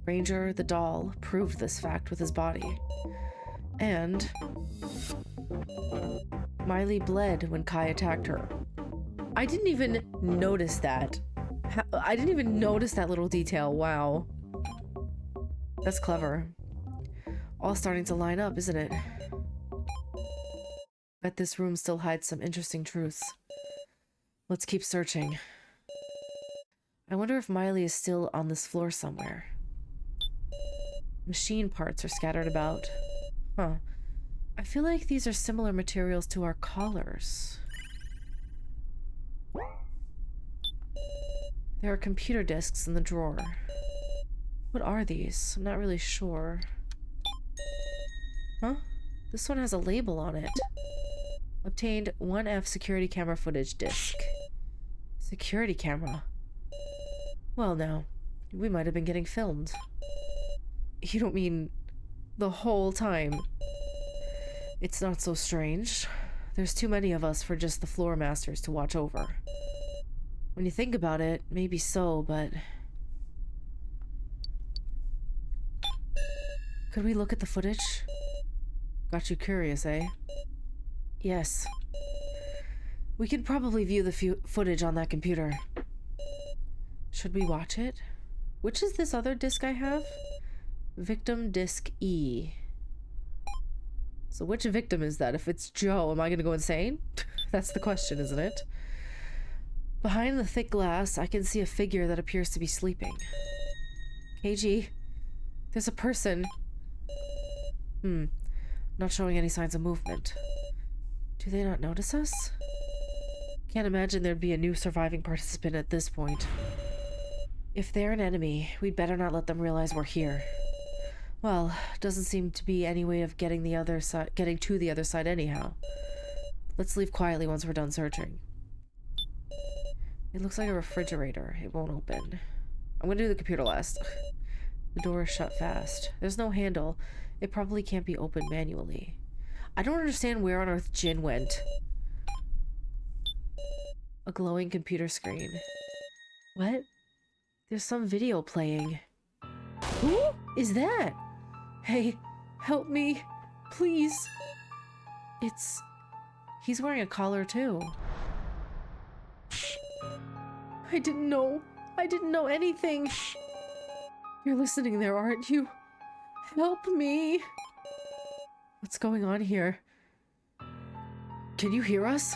Ranger, the doll, proved this fact with his body. And... Miley bled when Kai attacked her. I didn't even notice that. I didn't even notice that little detail. Wow. That's clever. All starting to line up, isn't it? Bet this room still hides some interesting truths. Let's keep searching. I wonder if Miley is still on this floor somewhere. Machine parts are scattered about. Huh. I feel like these are similar materials to our collars. There are computer disks in the drawer. What are these? I'm not really sure. Huh? This one has a label on it. Obtained 1F security camera footage disc. Security camera? Well now, we might have been getting filmed. You don't mean the whole time? It's not so strange. There's too many of us for just the floor masters to watch over. When you think about it, maybe so, but... Could we look at the footage? Got you curious, eh? Yes. We could probably view the footage on that computer. Should we watch it? Which is this other disc I have? Victim Disc E. So which victim is that? If it's Joe, am I gonna go insane? That's the question, isn't it? Behind the thick glass, I can see a figure that appears to be sleeping. KG, there's a person. Not showing any signs of movement. Do they not notice us? Can't imagine there'd be a new surviving participant at this point. If they're an enemy, we'd better not let them realize we're here. Well, doesn't seem to be any way of getting to the other side anyhow. Let's leave quietly once we're done searching. It looks like a refrigerator. It won't open. I'm gonna do the computer last. The door is shut fast. There's no handle. It probably can't be opened manually. I don't understand where on earth Jin went. A glowing computer screen. What? There's some video playing. Who is that? Hey, help me, please. He's wearing a collar too. I didn't know anything. You're listening there, aren't you? Help me! What's going on here? Can you hear us?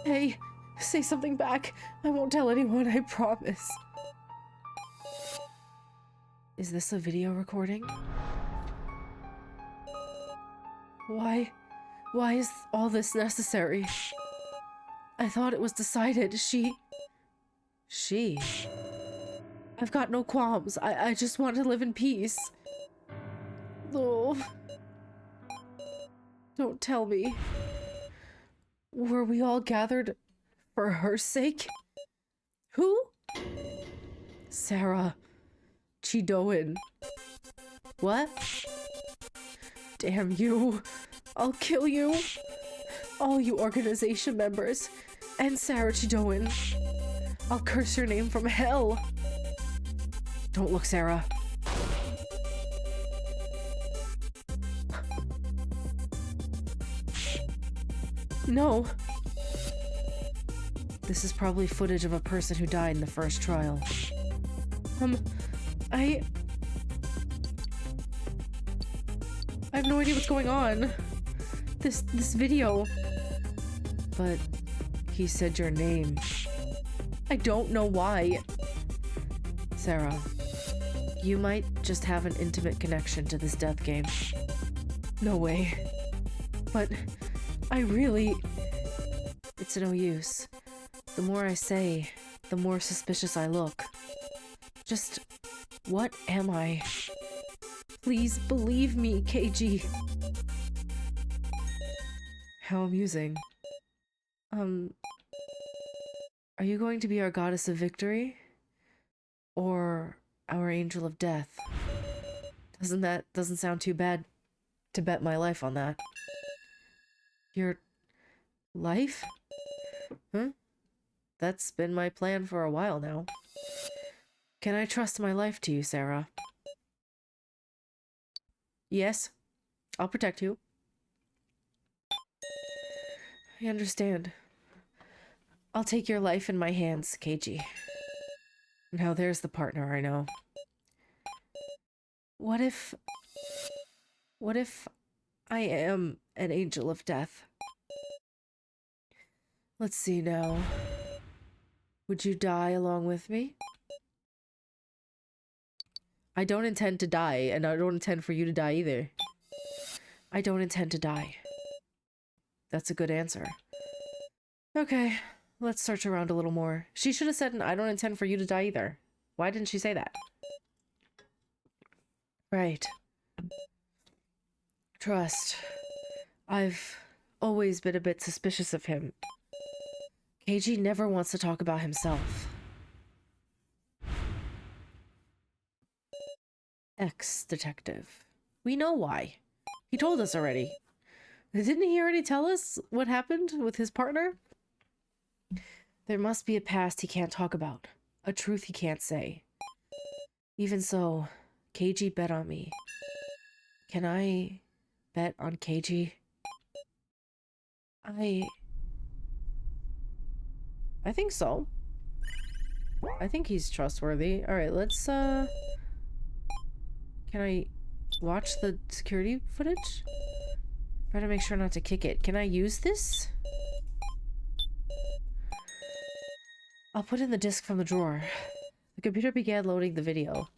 Hey, say something back. I won't tell anyone, I promise. Is this a video recording? Why is all this necessary? I thought it was decided. She... I've got no qualms. I just want to live in peace. Oh. Don't tell me. Were we all gathered for her sake? Who? Sarah. Chidoin. What? Damn you. I'll kill you. All you organization members. And Sarah Chidoin. I'll curse your name from hell. Don't look, Sarah. No. This is probably footage of a person who died in the first trial. I have no idea what's going on. This video. But he said your name. I don't know why. Sarah, you might just have an intimate connection to this death game. No way. But I really... It's no use. The more I say, the more suspicious I look. Just... what am I? Please believe me, KG. How amusing. Are you going to be our goddess of victory? Or our angel of death? Doesn't sound too bad to bet my life on that. Your life? Huh? That's been my plan for a while now. Can I trust my life to you, Sarah? Yes. I'll protect you. I understand. I'll take your life in my hands, KG. Now there's the partner I know. What if I am an angel of death? Let's see now. Would you die along with me? I don't intend to die, and I don't intend for you to die either. I don't intend to die. That's a good answer. Okay, let's search around a little more. She should have said, I don't intend for you to die either. Why didn't she say that? Right. Trust. I've always been a bit suspicious of him. KG never wants to talk about himself. Ex-detective. We know why. He told us already. Didn't he already tell us what happened with his partner? There must be a past he can't talk about. A truth he can't say. Even so, KG bet on me. Can I bet on KG? I think so. I think he's trustworthy. Alright, let's, Can I watch the security footage? Try to make sure not to kick it. Can I use this? I'll put in the disc from the drawer. The computer began loading the video.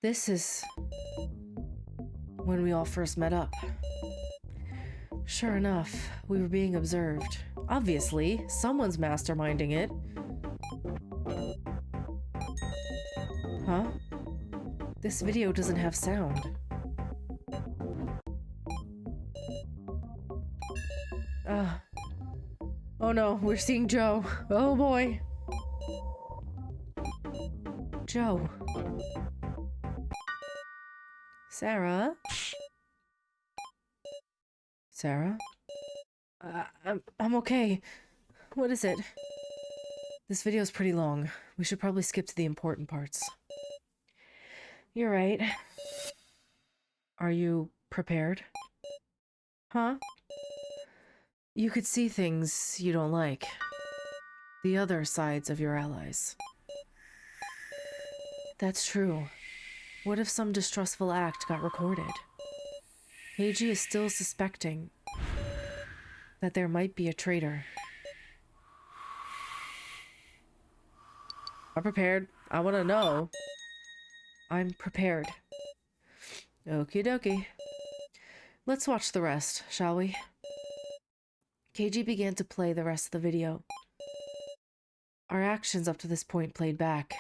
This is when we all first met up. Sure enough, we were being observed. Obviously, someone's masterminding it. Huh? This video doesn't have sound. Oh no, we're seeing Joe. Oh boy. Joe. Sarah? Sarah? I'm okay. What is it? This video's pretty long. We should probably skip to the important parts. You're right. Are you prepared? Huh? You could see things you don't like. The other sides of your allies. that's true, what if some distrustful act got recorded? Heiji is still suspecting that there might be a traitor. I'm prepared. I want to know. I'm prepared. Okie dokie. Let's watch the rest, shall we? Keiji began to play the rest of the video. Our actions up to this point played back.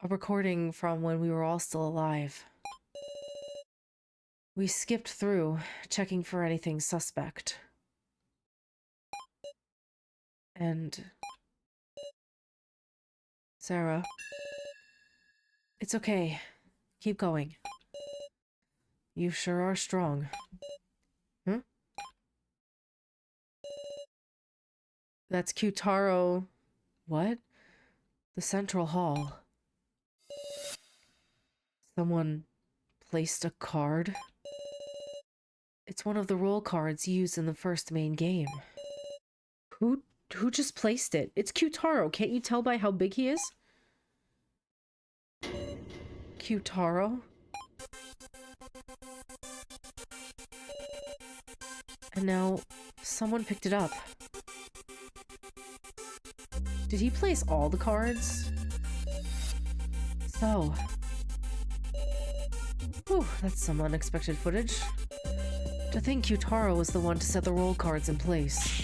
A recording from when we were all still alive. We skipped through, checking for anything suspect. And... Sarah... It's okay. Keep going. You sure are strong. Huh? That's Kyutaro... What? The central hall. Someone placed a card? It's one of the roll cards used in the first main game. Who just placed it? It's Kyutaro. Can't you tell by how big he is? Kyutaro? And now, someone picked it up. Did he place all the cards? So... Whew, that's some unexpected footage. To think Kyutaro was the one to set the roll cards in place.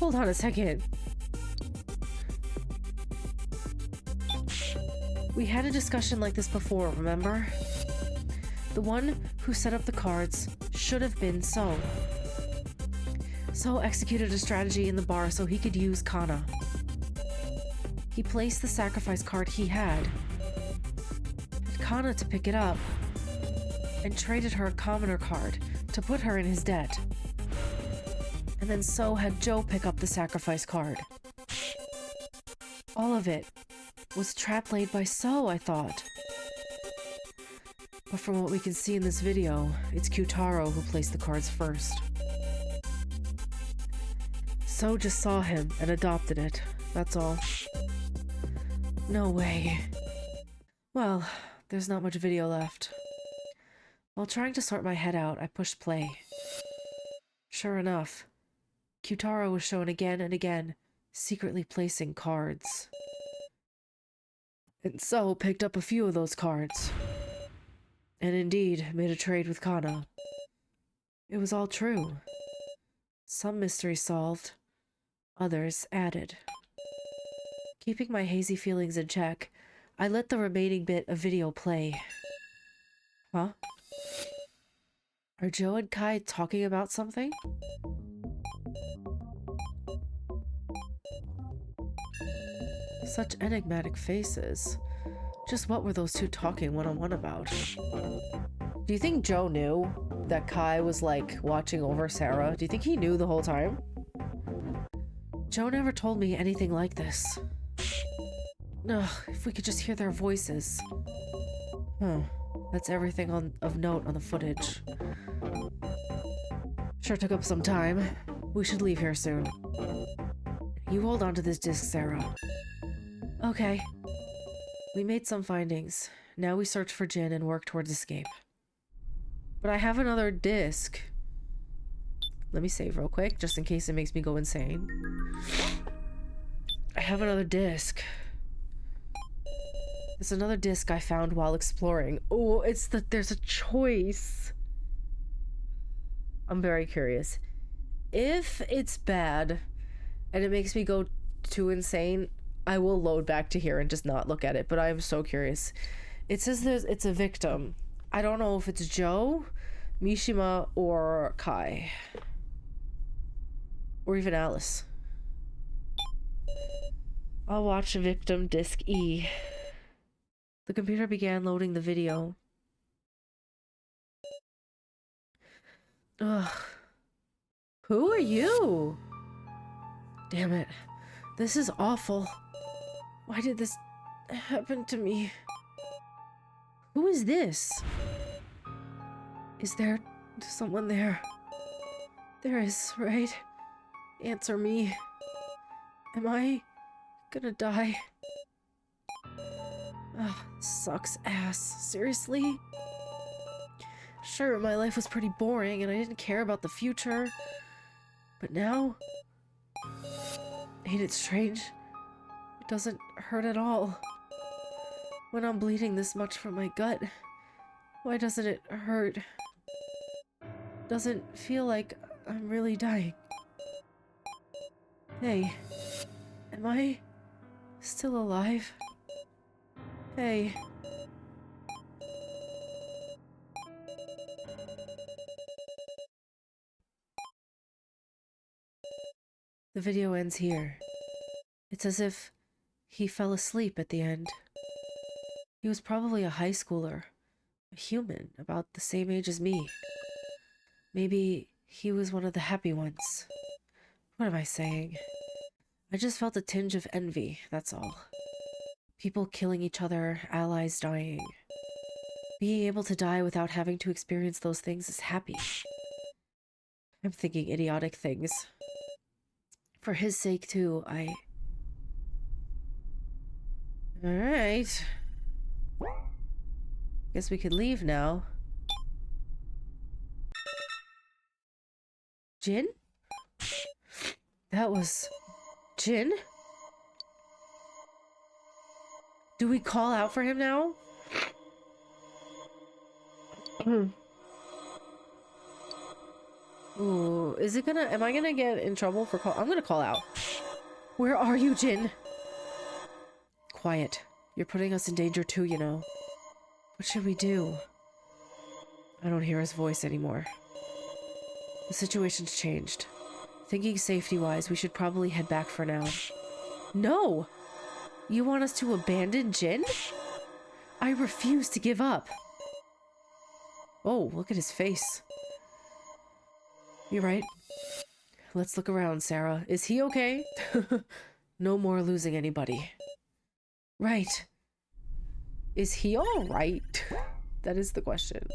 Hold on a second. We had a discussion like this before, remember? The one who set up the cards should have been So. So executed a strategy in the bar so he could use Kana. He placed the sacrifice card he had Kana to pick it up, and traded her a commoner card to put her in his debt. And then So had Joe pick up the sacrifice card. All of it was a trap laid by So, I thought. But from what we can see in this video, it's Kyutaro who placed the cards first. So just saw him and adopted it, that's all. No way. Well, there's not much video left. While trying to sort my head out, I pushed play. Sure enough, Kyutaro was shown again and again, secretly placing cards. And So picked up a few of those cards. And indeed, made a trade with Kana. It was all true. Some mysteries solved, others added. Keeping my hazy feelings in check, I let the remaining bit of video play. Huh? Are Joe and Kai talking about something? Such enigmatic faces. Just what were those two talking one-on-one about? Do you think Joe knew that Kai was, like, watching over Sarah? Do you think he knew the whole time? Joe never told me anything like this. Ugh, if we could just hear their voices. Huh. That's everything of note on the footage. Sure took up some time. We should leave here soon. You hold on to this disc, Sarah. Okay. We made some findings. Now we search for Jin and work towards escape. But I have another disc. Let me save real quick, just in case it makes me go insane. I have another disc. It's another disc I found while exploring. Oh, it's the... there's a choice. I'm very curious. If it's bad and it makes me go too insane, I will load back to here and just not look at it, but I am so curious. It says it's a victim. I don't know if it's Joe, Mishima, or Kai. Or even Alice. I'll watch victim disc E. The computer began loading the video. Ugh. Who are you? Damn it. This is awful. Why did this happen to me? Who is this? Is there someone there? There is, right? Answer me. Am I gonna die? Ugh, sucks ass. Seriously? Sure, my life was pretty boring and I didn't care about the future. But now? Ain't it strange? It doesn't hurt at all. When I'm bleeding this much from my gut, why doesn't it hurt? Doesn't feel like I'm really dying. Hey, am I still alive? Hey. The video ends here. It's as if he fell asleep at the end. He was probably a high schooler, a human about the same age as me. Maybe he was one of the happy ones. What am I saying? I just felt a tinge of envy, that's all. People killing each other, allies dying. Being able to die without having to experience those things is happy. I'm thinking idiotic things. For his sake, too, Alright. Guess we could leave now. Jin? That was... Jin? Do we call out for him now? Ooh, is it gonna... Am I gonna get in trouble for call... I'm gonna call out. Where are you, Jin? Quiet. You're putting us in danger too, you know. What should we do? I don't hear his voice anymore. The situation's changed. Thinking safety-wise, we should probably head back for now. No! You want us to abandon Jin? I refuse to give up. Oh, look at his face. You're right. Let's look around, Sarah. Is he okay? No more losing anybody. Right. Is he alright? That is the question.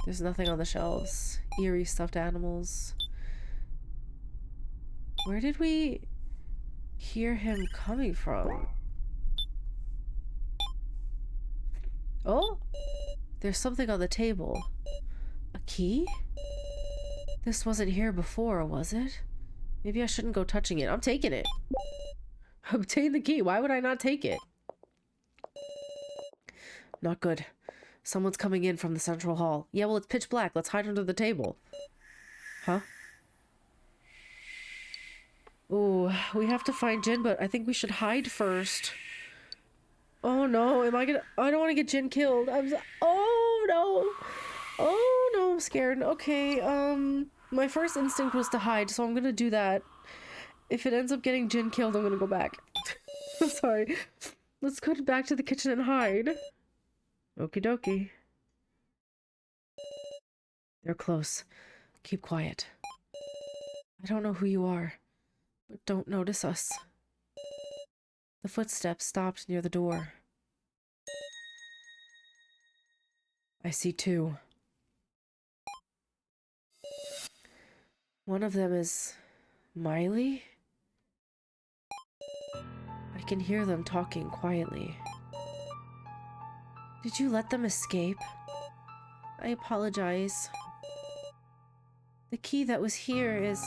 There's nothing on the shelves. Eerie stuffed animals. Where did we hear him coming from? Oh! There's something on the table. A key? This wasn't here before, was it? Maybe I shouldn't go touching it. I'm taking it. Obtain the key. Why would I not take it? Not good. Someone's coming in from the central hall. Yeah, well, it's pitch black. Let's hide under the table. Huh? Ooh, we have to find Jin, but I think we should hide first. Oh no, am I gonna... I don't want to get Jin killed. Oh no. Oh no, I'm scared. Okay, my first instinct was to hide, so I'm gonna do that. If it ends up getting Jin killed, I'm gonna go back. I'm sorry. Let's go back to the kitchen and hide. Okie dokie. They're close. Keep quiet. I don't know who you are, but don't notice us. The footsteps stopped near the door. I see two. One of them is Miley? I can hear them talking quietly. Did you let them escape? I apologize. The key that was here is...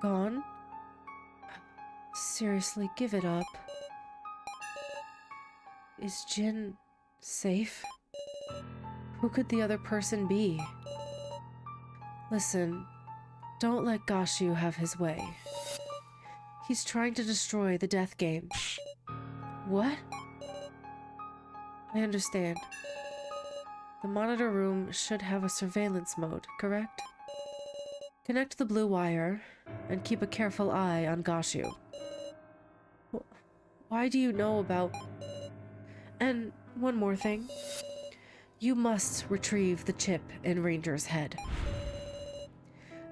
gone? Seriously, give it up. Is Jin safe? Who could the other person be? Listen, don't let Gashu have his way. He's trying to destroy the death game. What? I understand. The monitor room should have a surveillance mode, correct? Connect the blue wire and keep a careful eye on Gashu. Why do you know about... And one more thing. You must retrieve the chip in Ranger's head.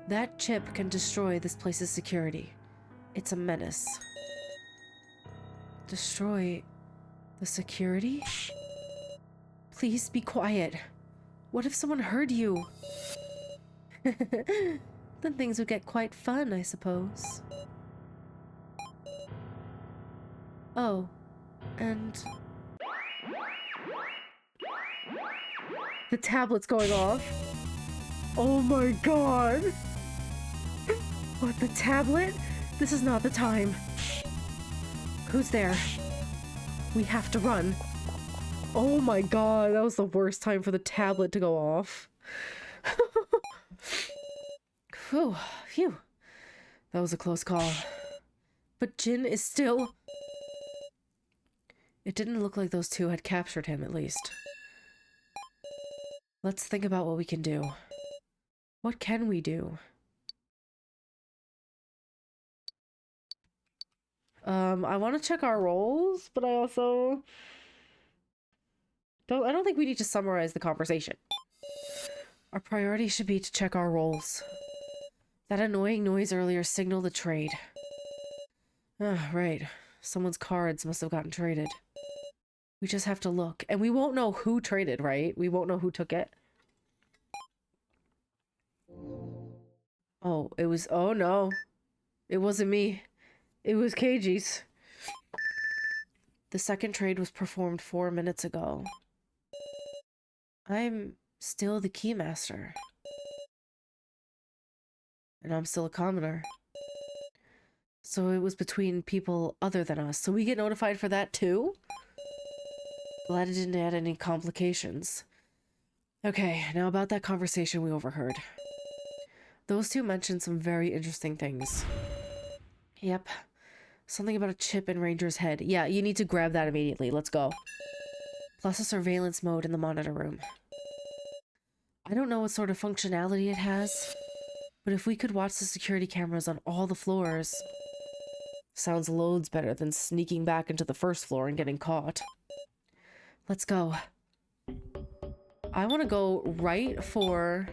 That chip can destroy this place's security. It's a menace. Destroy the security? Please be quiet. What if someone heard you? Then things would get quite fun, I suppose. Oh, and The tablet's going off. Oh my god. What, the tablet? This is not the time. Who's there? We have to run. Oh my god, that was the worst time for the tablet to go off. Phew, phew. That was a close call. But Jin is still... It didn't look like those two had captured him, at least. Let's think about what we can do. What can we do? I want to check our roles, but I also... I don't think we need to summarize the conversation. Our priority should be to check our roles. That annoying noise earlier signaled a trade. Ah, right. Someone's cards must have gotten traded. We just have to look. And we won't know who traded, right? We won't know who took it. Oh, it was... Oh, no. It wasn't me. It was Keiji's. The second trade was performed 4 minutes ago. I'm still the keymaster. And I'm still a commoner. So it was between people other than us. So we get notified for that too? Glad it didn't add any complications. Okay, now about that conversation we overheard. Those two mentioned some very interesting things. Yep. Something about a chip in Ranger's head. Yeah, you need to grab that immediately. Let's go. Plus a surveillance mode in the monitor room. I don't know what sort of functionality it has, but if we could watch the security cameras on all the floors... Sounds loads better than sneaking back into the first floor and getting caught. Let's go. I want to go right for...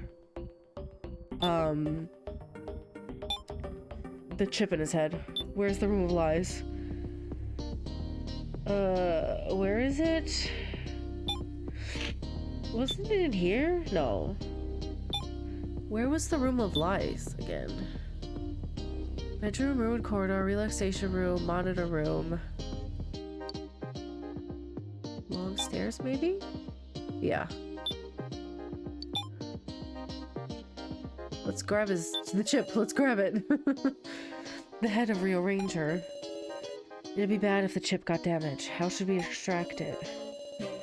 the chip in his head. Where's the room of lies? Where is it? Wasn't it in here? No. Where was the room of lies again? Bedroom, ruined corridor, relaxation room, monitor room. Long stairs, maybe? Yeah. Let's grab the chip. Let's grab it. The head of Rio Ranger. It'd be bad if the chip got damaged. How should we extract it?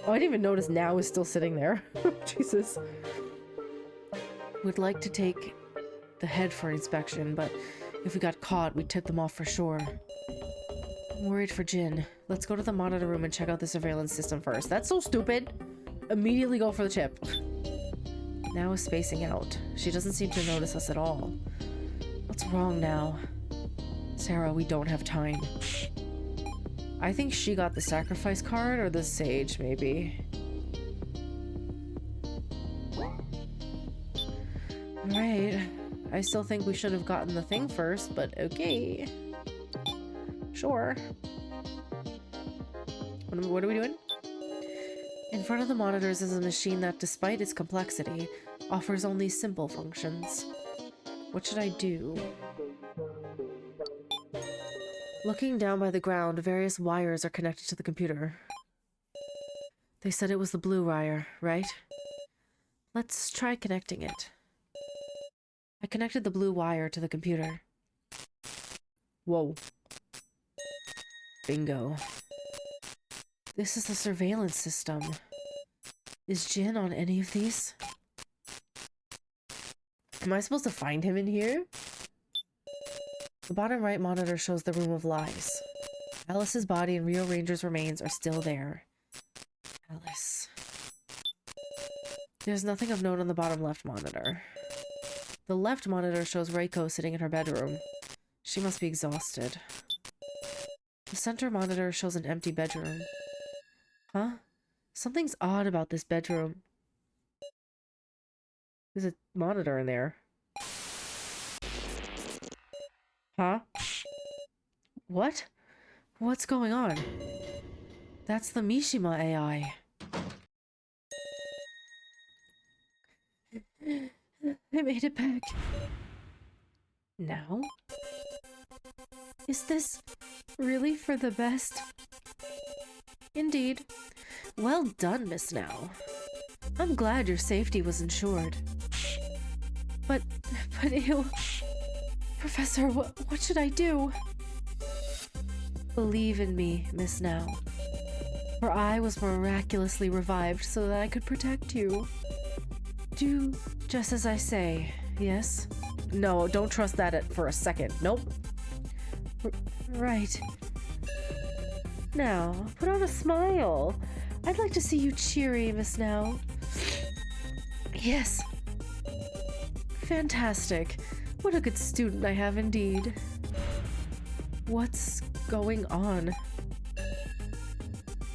Oh, I didn't even notice now is still sitting there. Jesus. Would like to take the head for inspection, but if we got caught, we'd tip them off for sure. I'm worried for Jin. Let's go to the monitor room and check out the surveillance system first. That's so stupid. Immediately go for the chip. Now is spacing out. She doesn't seem to notice us at all. What's wrong now? Sarah, we don't have time. I think she got the sacrifice card or the sage, maybe. Alright. I still think we should have gotten the thing first, but okay. Sure. What are we doing? In front of the monitors is a machine that, despite its complexity, offers only simple functions. What should I do? Looking down by the ground, various wires are connected to the computer. They said it was the blue wire, right? Let's try connecting it. I connected the blue wire to the computer. Whoa. Bingo. This is the surveillance system. Is Jin on any of these? Am I supposed to find him in here? The bottom right monitor shows the room of lies. Alice's body and Rio Ranger's remains are still there. Alice. There's nothing of note on the bottom left monitor. The left monitor shows Reiko sitting in her bedroom. She must be exhausted. The center monitor shows an empty bedroom. Huh? Something's odd about this bedroom. There's a monitor in there. Huh? What? What's going on? That's the Mishima AI. I made it back. Now? Is this really for the best? Indeed. Well done, Miss Now. I'm glad your safety was ensured. But ew. Professor, what should I do? Believe in me, Miss Now. For I was miraculously revived so that I could protect you. Do just as I say, yes? No, don't trust that for a second. Nope. Right. Now, put on a smile. I'd like to see you cheery, Miss Now. Yes. Fantastic. What a good student I have indeed. What's going on?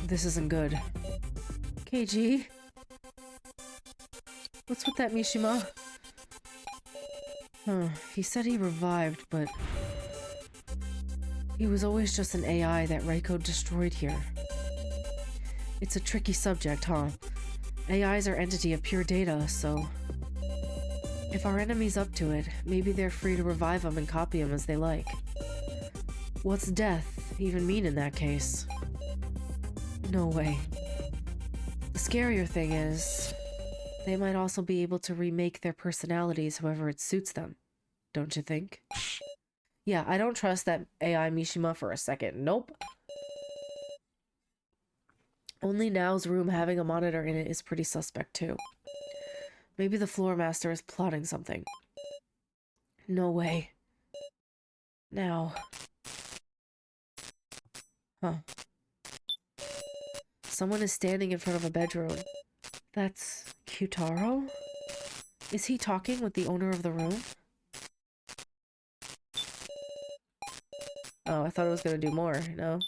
This isn't good. KG? What's with that Mishima? He said he revived, but he was always just an AI that Reiko destroyed here. It's a tricky subject, huh? AIs are entity of pure data, so if our enemy's up to it, maybe they're free to revive them and copy them as they like. What's death even mean in that case? No way. The scarier thing is, they might also be able to remake their personalities however it suits them. Don't you think? Yeah, I don't trust that AI Mishima for a second. Nope. Only Now's room having a monitor in it is pretty suspect too. Maybe the floor master is plotting something. No way. Now. Huh. Someone is standing in front of a bedroom. That's Kyutaro? Is he talking with the owner of the room? Oh, I thought it was gonna do more. No.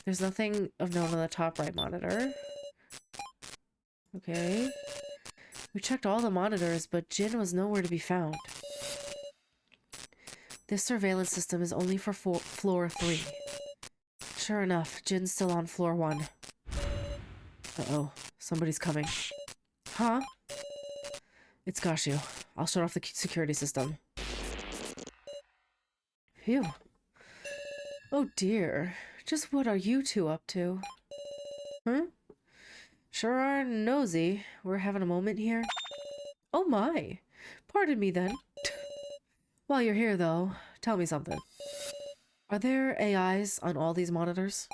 There's nothing of note on the top right monitor. Okay. We checked all the monitors, but Jin was nowhere to be found. This surveillance system is only for floor 3. Sure enough, Jin's still on floor 1. Uh-oh. Somebody's coming. Huh? It's Gashu. I'll shut off the security system. Phew. Oh dear. Just what are you two up to? Huh? Sure are nosy. We're having a moment here. Oh my. Pardon me then. While you're here though, tell me something. Are there AIs on all these monitors?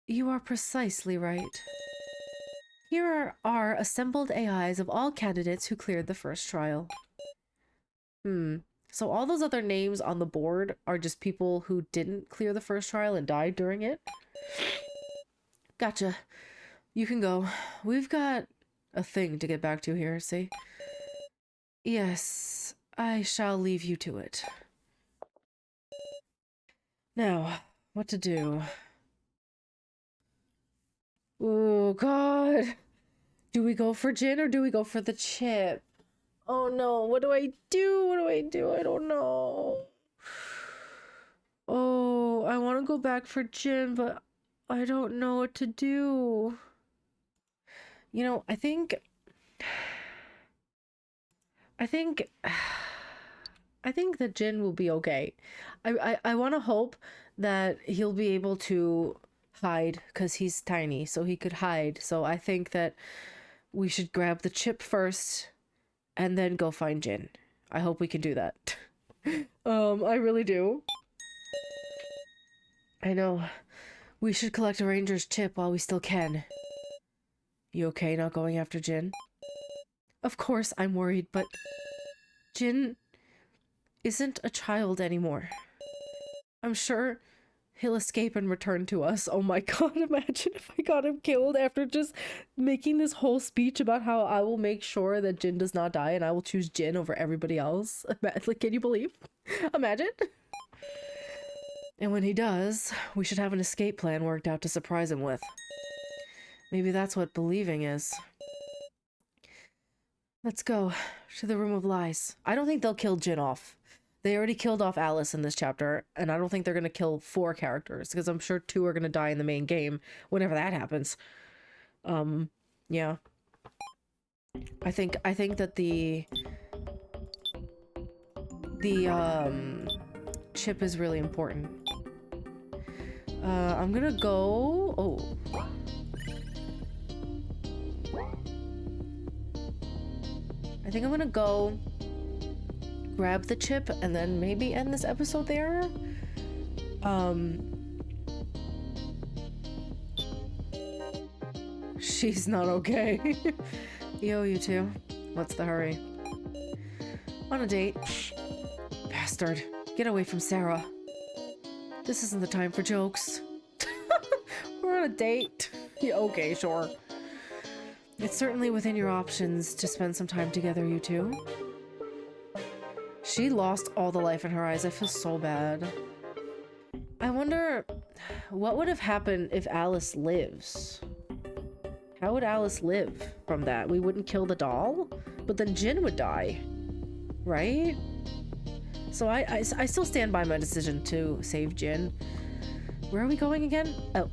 You are precisely right. Here are assembled AIs of all candidates who cleared the first trial. So all those other names on the board are just people who didn't clear the first trial and died during it? Gotcha. You can go. We've got a thing to get back to here, see? Yes, I shall leave you to it. Now, what to do? Oh, God. Do we go for Jin or do we go for the chip? Oh, no. What do I do? What do I do? I don't know. Oh, I want to go back for Jin, but I don't know what to do. You know, I think that Jin will be okay. I want to hope that he'll be able to hide because he's tiny, so he could hide. So I think that we should grab the chip first and then go find Jin. I hope we can do that. I really do. I know. We should collect a ranger's chip while we still can. You okay not going after Jin? Of course I'm worried, but Jin isn't a child anymore. I'm sure he'll escape and return to us. Oh my god, imagine if I got him killed after just making this whole speech about how I will make sure that Jin does not die and I will choose Jin over everybody else. Like, can you believe? Imagine. And when he does, we should have an escape plan worked out to surprise him with. Maybe that's what believing is. Let's go to the Room of Lies. I don't think they'll kill Jin off. They already killed off Alice in this chapter, and I don't think they're going to kill 4 characters, because I'm sure 2 are going to die in the main game whenever that happens. Yeah. I think that the chip is really important. I'm gonna go... Oh. I think I'm gonna go grab the chip and then maybe end this episode there. She's not okay. Yo, you two. What's the hurry? On a date. Bastard. Get away from Sarah. This isn't the time for jokes. We're on a date. Yeah, okay, sure. It's certainly within your options to spend some time together, you two. She lost all the life in her eyes. I feel so bad. I wonder what would have happened if Alice lives. How would Alice live from that? We wouldn't kill the doll, but then Jin would die, right? So I still stand by my decision to save Jin. Where are we going again? Oh.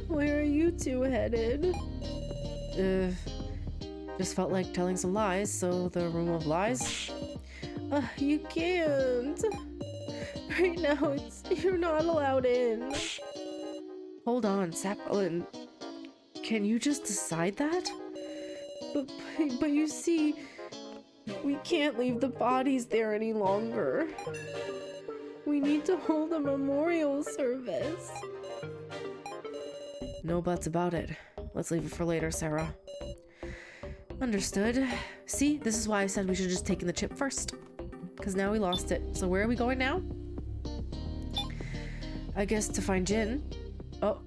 Where are you two headed? Just felt like telling some lies, so the room of lies. You can't. Right now, you're not allowed in. Hold on, Sapling. Can you just decide that? But you see, we can't leave the bodies there any longer. We need to hold a memorial service. No buts about it. Let's leave it for later, Sarah. Understood. See, this is why I said we should have just taken the chip first. Because now we lost it. So where are we going now? I guess to find Jin. Oh,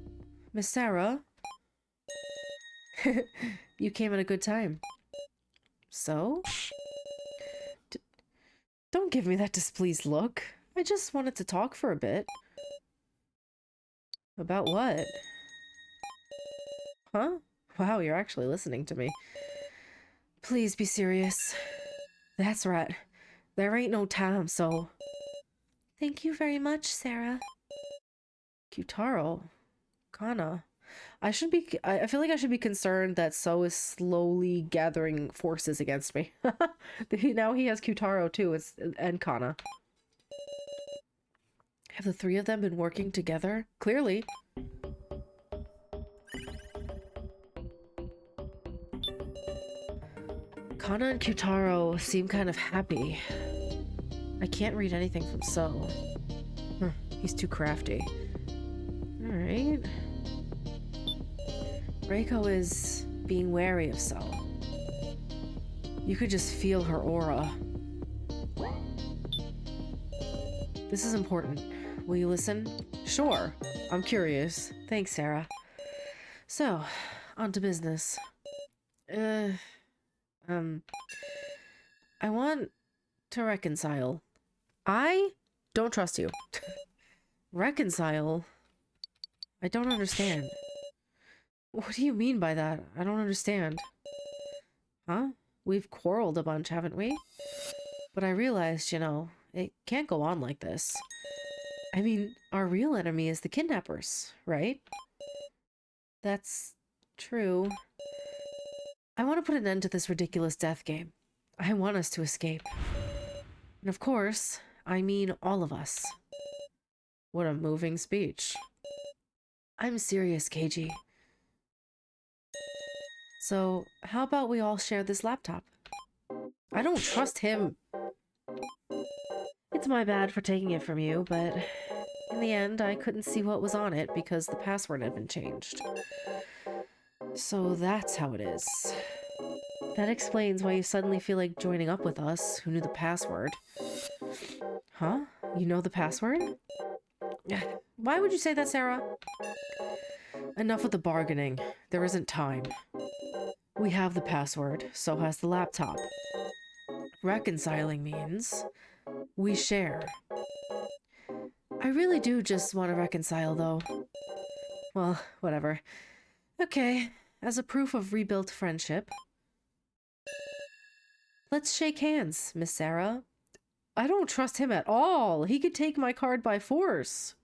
Miss Sarah. You came at a good time. So? Don't give me that displeased look. I just wanted to talk for a bit. About what? Huh? Wow, you're actually listening to me. Please be serious. That's right. There ain't no time, so... Thank you very much, Sarah. Kyutaro. Kana. I feel like I should be concerned that So is slowly gathering forces against me. Now he has Kyutaro too, and Kana. Have the three of them been working together? Clearly. Kana and Kyutaro seem kind of happy. I can't read anything from So. He's too crafty. Alright. Reiko is being wary of So. You could just feel her aura. This is important. Will you listen? Sure. I'm curious. Thanks, Sarah. So, on to business. I want to reconcile. I don't trust you. Reconcile? I don't understand. What do you mean by that? I don't understand. Huh? We've quarreled a bunch, haven't we? But I realized, you know, it can't go on like this. I mean, our real enemy is the kidnappers, right? That's true. I want to put an end to this ridiculous death game. I want us to escape. And of course, I mean all of us. What a moving speech. I'm serious, Keiji. So, how about we all share this laptop? I don't trust him. It's my bad for taking it from you, but in the end, I couldn't see what was on it because the password had been changed. So that's how it is. That explains why you suddenly feel like joining up with us, who knew the password. Huh? You know the password? Why would you say that, Sarah? Enough with the bargaining. There isn't time. We have the password, so has the laptop. Reconciling means we share. I really do just want to reconcile, though. Well, whatever. Okay, as a proof of rebuilt friendship, let's shake hands, Miss Sarah. I don't trust him at all. He could take my card by force.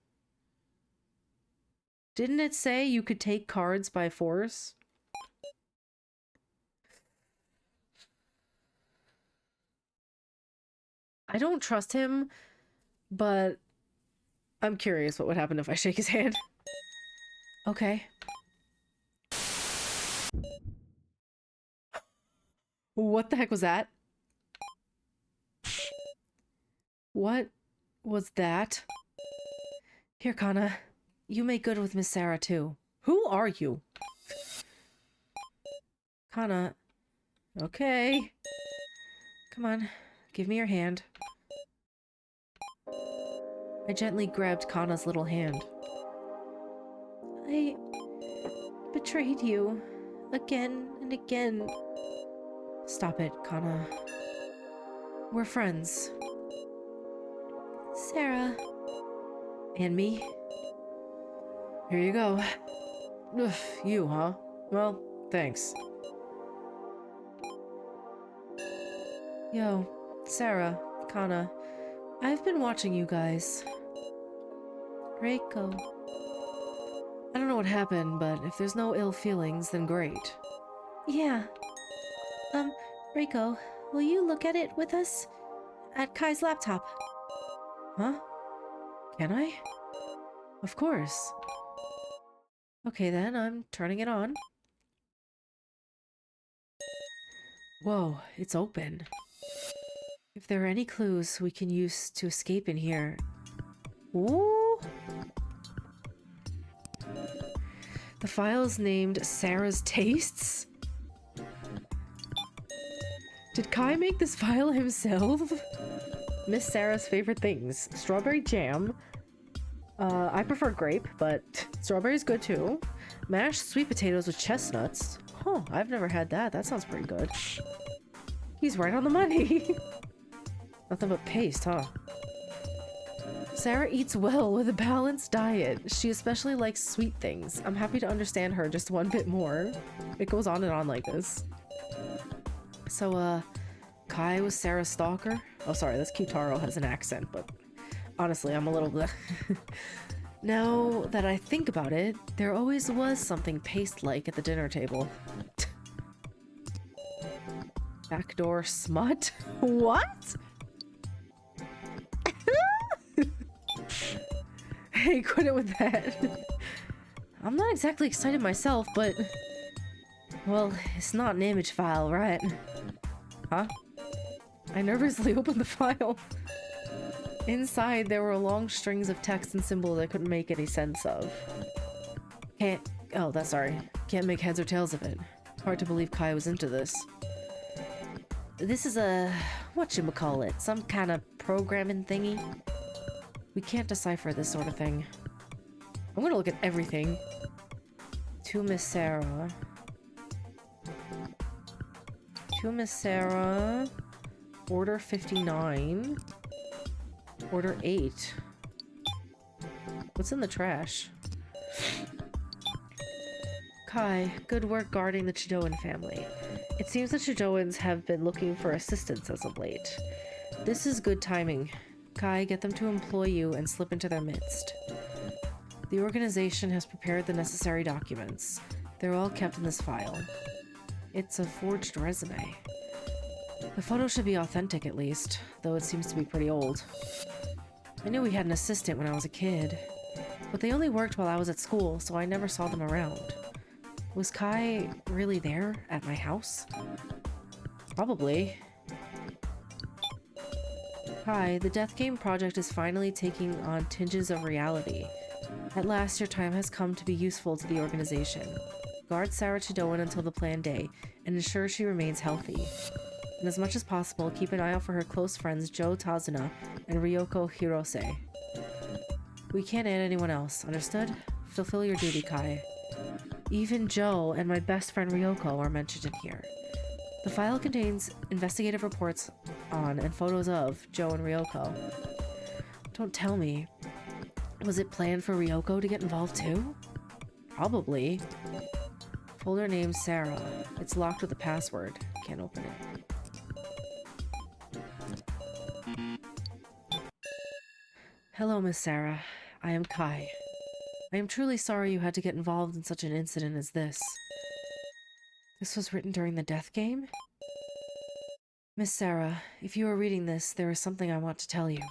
Didn't it say you could take cards by force? I don't trust him, but I'm curious what would happen if I shake his hand. Okay. What the heck was that? What was that? Here, Kana. You make good with Miss Sarah, too. Who are you? Kana. Okay. Come on. Give me your hand. I gently grabbed Kana's little hand. I betrayed you. Again and again. Stop it, Kana. We're friends. Sarah. And me? Here you go. Ugh, you, huh? Well, thanks. Yo, Sarah, Kana. I've been watching you guys. Reiko. I don't know what happened, but if there's no ill feelings, then great. Yeah. Reiko, will you look at it with us? At Kai's laptop. Huh? Can I? Of course. Okay then, I'm turning it on. Whoa, it's open. If there are any clues we can use to escape in here. Ooh! The file is named Sarah's Tastes? Did Kai make this file himself? Miss Sarah's favorite things. Strawberry jam. I prefer grape, but strawberry's good too. Mashed sweet potatoes with chestnuts. Huh, I've never had that. That sounds pretty good. He's right on the money. Nothing but paste, huh? Sarah eats well with a balanced diet. She especially likes sweet things. I'm happy to understand her just one bit more. It goes on and on like this. So, Kai was Sarah's stalker? Oh, sorry, this Kitaro has an accent, but honestly, I'm a little bleh. Now that I think about it, there always was something paste-like at the dinner table. Backdoor smut? What? Hey, quit it with that. I'm not exactly excited myself, but... well, it's not an image file, right? Huh? I nervously opened the file. Inside, there were long strings of text and symbols I couldn't make any sense of. Can't make heads or tails of it. Hard to believe Kai was into this. This is a... whatchamacallit, some kind of programming thingy? We can't decipher this sort of thing. I'm gonna look at everything. To Miss Sarah. To Miss Sarah. Order 59. Order 8. What's in the trash? Kai, good work guarding the Chidoan family. It seems the Chidoans have been looking for assistance as of late. This is good timing. Kai, get them to employ you and slip into their midst. The organization has prepared the necessary documents. They're all kept in this file. It's a forged resume. The photo should be authentic at least, though it seems to be pretty old. I knew we had an assistant when I was a kid, but they only worked while I was at school, so I never saw them around. Was Kai really there at my house? Probably. Kai, the Death Game project is finally taking on tinges of reality. At last, your time has come to be useful to the organization. Guard Sarah Chidoan until the planned day, and ensure she remains healthy. And as much as possible, keep an eye out for her close friends Joe Tazuna and Ryoko Hirose. We can't add anyone else, understood? Fulfill your duty, Kai. Even Joe and my best friend Ryoko are mentioned in here. The file contains investigative reports on and photos of Joe and Ryoko. Don't tell me. Was it planned for Ryoko to get involved too? Probably. Folder named Sarah. It's locked with a password. Can't open it. Hello, Miss Sarah. I am Kai. I am truly sorry you had to get involved in such an incident as this. This was written during the Death Game? Miss Sarah, if you are reading this, there is something I want to tell you.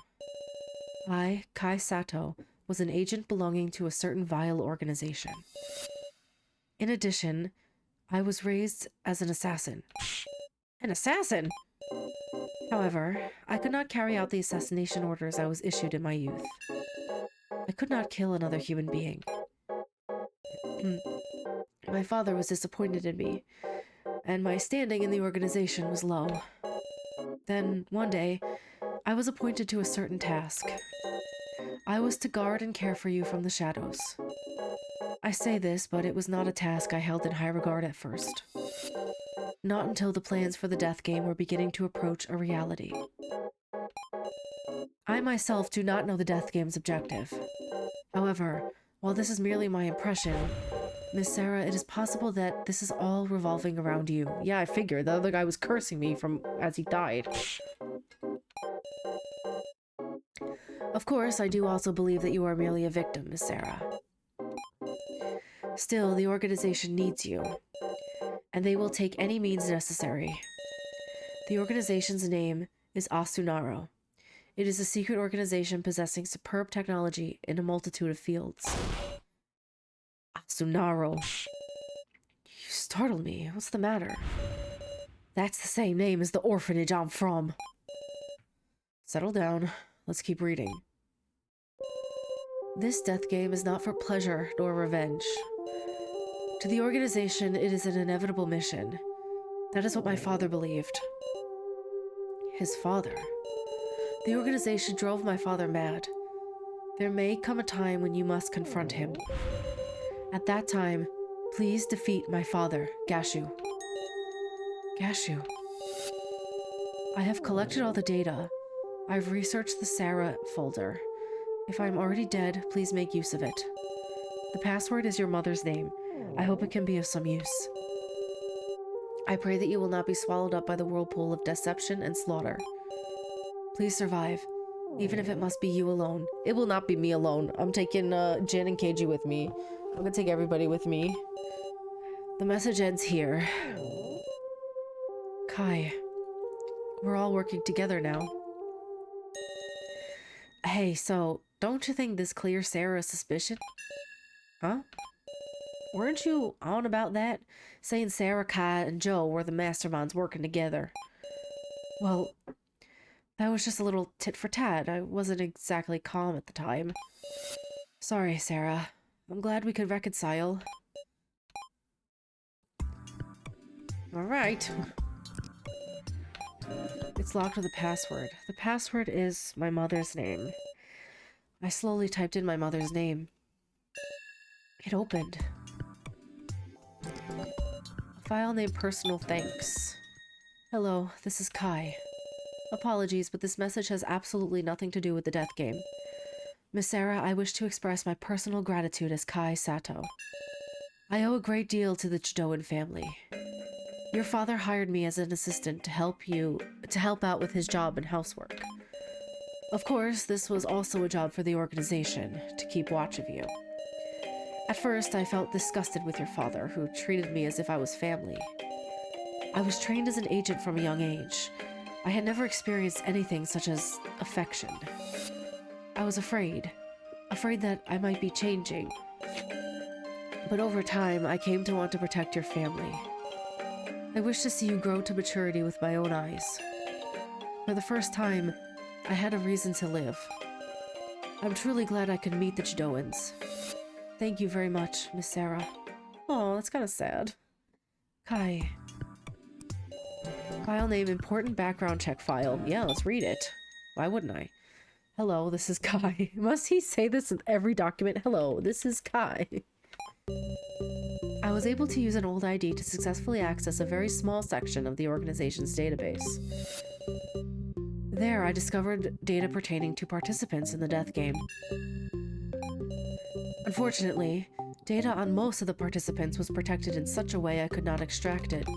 I, Kai Sato, was an agent belonging to a certain vile organization. In addition, I was raised as an assassin. An assassin? However, I could not carry out the assassination orders I was issued in my youth. I could not kill another human being. My father was disappointed in me, and my standing in the organization was low. Then, one day, I was appointed to a certain task. I was to guard and care for you from the shadows. I say this, but it was not a task I held in high regard at first. Not until the plans for the death game were beginning to approach a reality. I myself do not know the death game's objective. However, while this is merely my impression, Miss Sarah, it is possible that this is all revolving around you. Yeah, I figured. The other guy was cursing me from as he died. Of course, I do also believe that you are merely a victim, Miss Sarah. Still, the organization needs you, and they will take any means necessary. The organization's name is Asunaro. It is a secret organization possessing superb technology in a multitude of fields. Asunaro. You startled me. What's the matter? That's the same name as the orphanage I'm from. Settle down. Let's keep reading. This death game is not for pleasure nor revenge. To the organization, it is an inevitable mission. That is what my father believed. His father? The organization drove my father mad. There may come a time when you must confront him. At that time, please defeat my father, Gashu. Gashu. I have collected all the data. I've researched the Sarah folder. If I'm already dead, please make use of it. The password is your mother's name. I hope it can be of some use. I pray that you will not be swallowed up by the whirlpool of deception and slaughter. Please survive, even if it must be you alone. It will not be me alone. I'm taking Jin and Keiji with me. I'm gonna take everybody with me. The message ends here. Kai, we're all working together now. Hey, so, don't you think this clears Sarah's suspicion? Huh? Weren't you on about that? Saying Sarah, Kai, and Joe were the masterminds working together. Well, that was just a little tit for tat. I wasn't exactly calm at the time. Sorry, Sarah. I'm glad we could reconcile. Alright. It's locked with a password. The password is my mother's name. I slowly typed in my mother's name. It opened. A file named Personal Thanks. Hello, this is Kai. Apologies, but this message has absolutely nothing to do with the death game. Miss Sarah, I wish to express my personal gratitude as Kai Sato. I owe a great deal to the Chidoan family. Your father hired me as an assistant to help out with his job and housework. Of course, this was also a job for the organization, to keep watch of you. At first, I felt disgusted with your father, who treated me as if I was family. I was trained as an agent from a young age. I had never experienced anything such as affection. I was afraid that I might be changing. But over time, I came to want to protect your family. I wish to see you grow to maturity with my own eyes. For the first time, I had a reason to live. I'm truly glad I could meet the Chidoans. Thank you very much, Miss Sarah. Oh, that's kind of sad. Kai. File name, important background check file. Yeah, let's read it. Why wouldn't I? Hello, this is Kai. Must he say this in every document? Hello, this is Kai. I was able to use an old ID to successfully access a very small section of the organization's database. There, I discovered data pertaining to participants in the death game. Unfortunately, data on most of the participants was protected in such a way I could not extract it.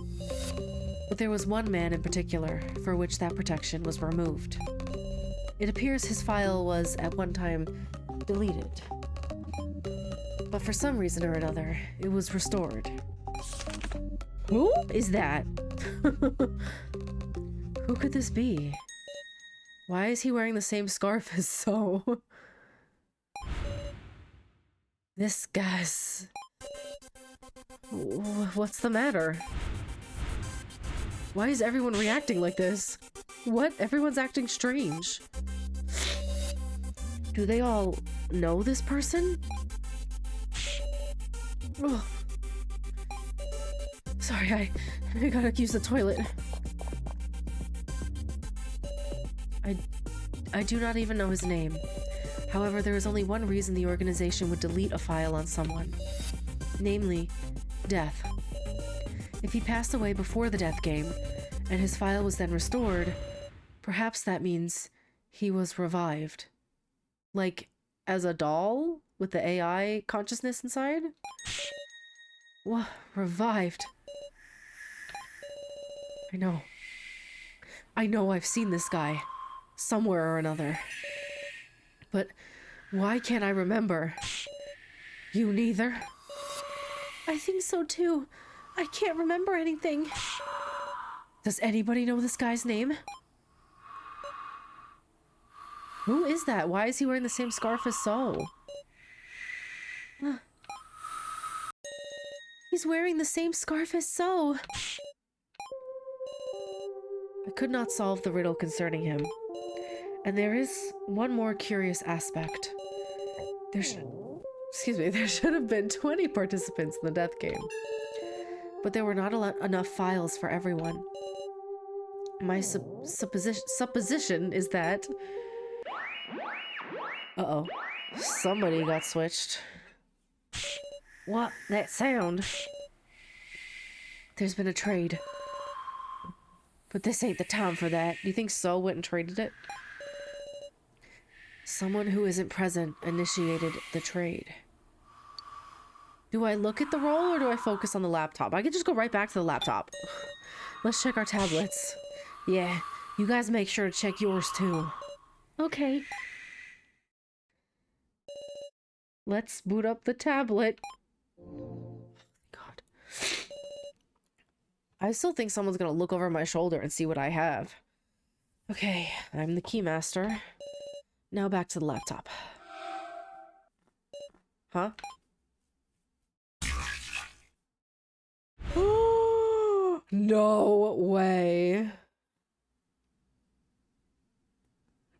But there was one man in particular, for which that protection was removed. It appears his file was, at one time, deleted. But for some reason or another, it was restored. Who is that? Who could this be? Why is he wearing the same scarf as So? This guy's... What's the matter? Why is everyone reacting like this? What? Everyone's acting strange. Do they all know this person? Oh. Sorry, I gotta use the toilet. I do not even know his name. However, there is only one reason the organization would delete a file on someone. Namely, death. If he passed away before the death game, and his file was then restored, perhaps that means he was revived. Like, as a doll? With the AI consciousness inside? What? Revived? I know I've seen this guy. Somewhere or another. But why can't I remember? You neither? I think so too. I can't remember anything. Does anybody know this guy's name? Who is that? Why is he wearing the same scarf as So? He's wearing the same scarf as So. I could not solve the riddle concerning him. And there is one more curious aspect. There should have been 20 participants in the death game. But there were not enough files for everyone. My supposition is that... Uh-oh. Somebody got switched. What? That sound? There's been a trade. But this ain't the time for that. Do you think So went and traded it? Someone who isn't present initiated the trade. Do I look at the roll or do I focus on the laptop? I could just go right back to the laptop. Let's check our tablets. Yeah, you guys make sure to check yours too. Okay. Let's boot up the tablet. God. I still think someone's gonna look over my shoulder and see what I have. Okay, I'm the keymaster. Now back to the laptop. Huh? No way.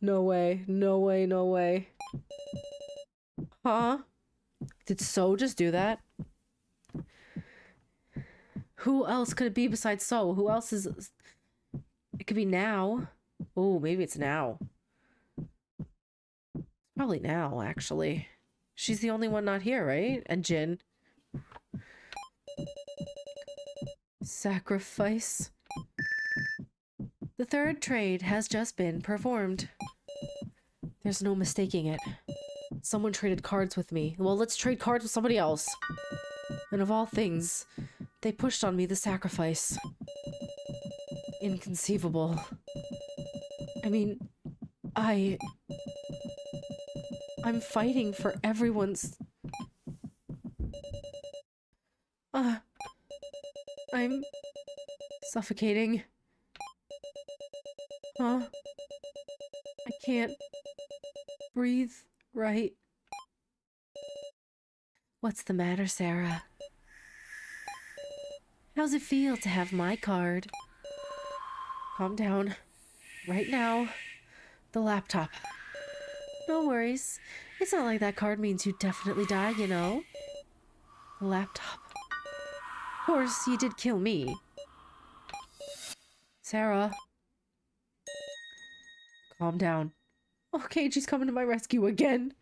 No way. No way. No way. Huh? Did So just do that? Who else could it be besides So? Who else is... It could be Now. Oh, maybe it's Now. Probably Now, actually. She's the only one not here, right? And Jin. Sacrifice. The third trade has just been performed. There's no mistaking it. Someone traded cards with me. Well, let's trade cards with somebody else. And of all things, they pushed on me the sacrifice. Inconceivable. I mean, I'm fighting for everyone's... I'm suffocating. Huh? I can't breathe right. What's the matter, Sarah? How's it feel to have my card? Calm down. Right now. The laptop. No worries. It's not like that card means you definitely die, you know? The laptop. Of course, you did kill me. Sarah. Calm down. Okay, she's coming to my rescue again.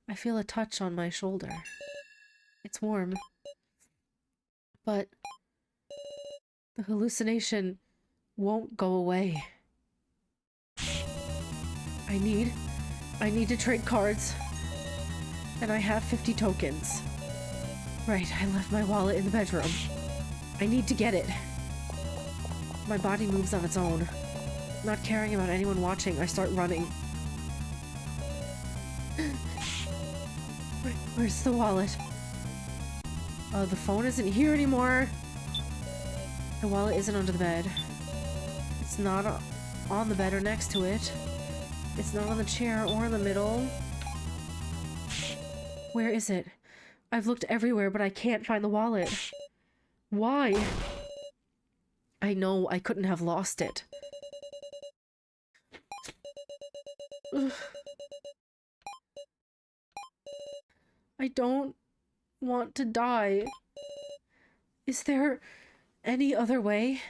I feel a touch on my shoulder. It's warm. But the hallucination won't go away. I need to trade cards. And I have 50 tokens. Right, I left my wallet in the bedroom. I need to get it. My body moves on its own. Not caring about anyone watching, I start running. Where's the wallet? The phone isn't here anymore. The wallet isn't under the bed. It's not on the bed or next to it. It's not on the chair or in the middle. Where is it? I've looked everywhere, but I can't find the wallet. Why? I know I couldn't have lost it. Ugh. I don't want to die. Is there any other way?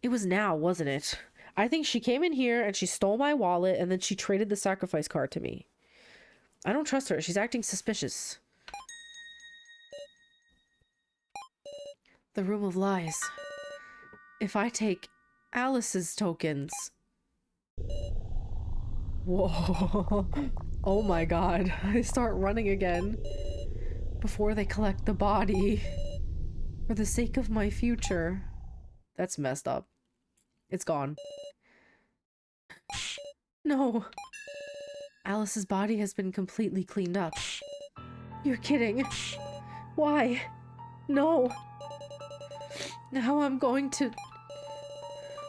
It was now, wasn't it? I think she came in here and she stole my wallet and then she traded the sacrifice card to me. I don't trust her. She's acting suspicious. The Room of Lies. If I take Alice's tokens... Whoa. Oh my god. I start running again. Before they collect the body. For the sake of my future. That's messed up. It's gone. No. Alice's body has been completely cleaned up. You're kidding. Why? No. Now I'm going to...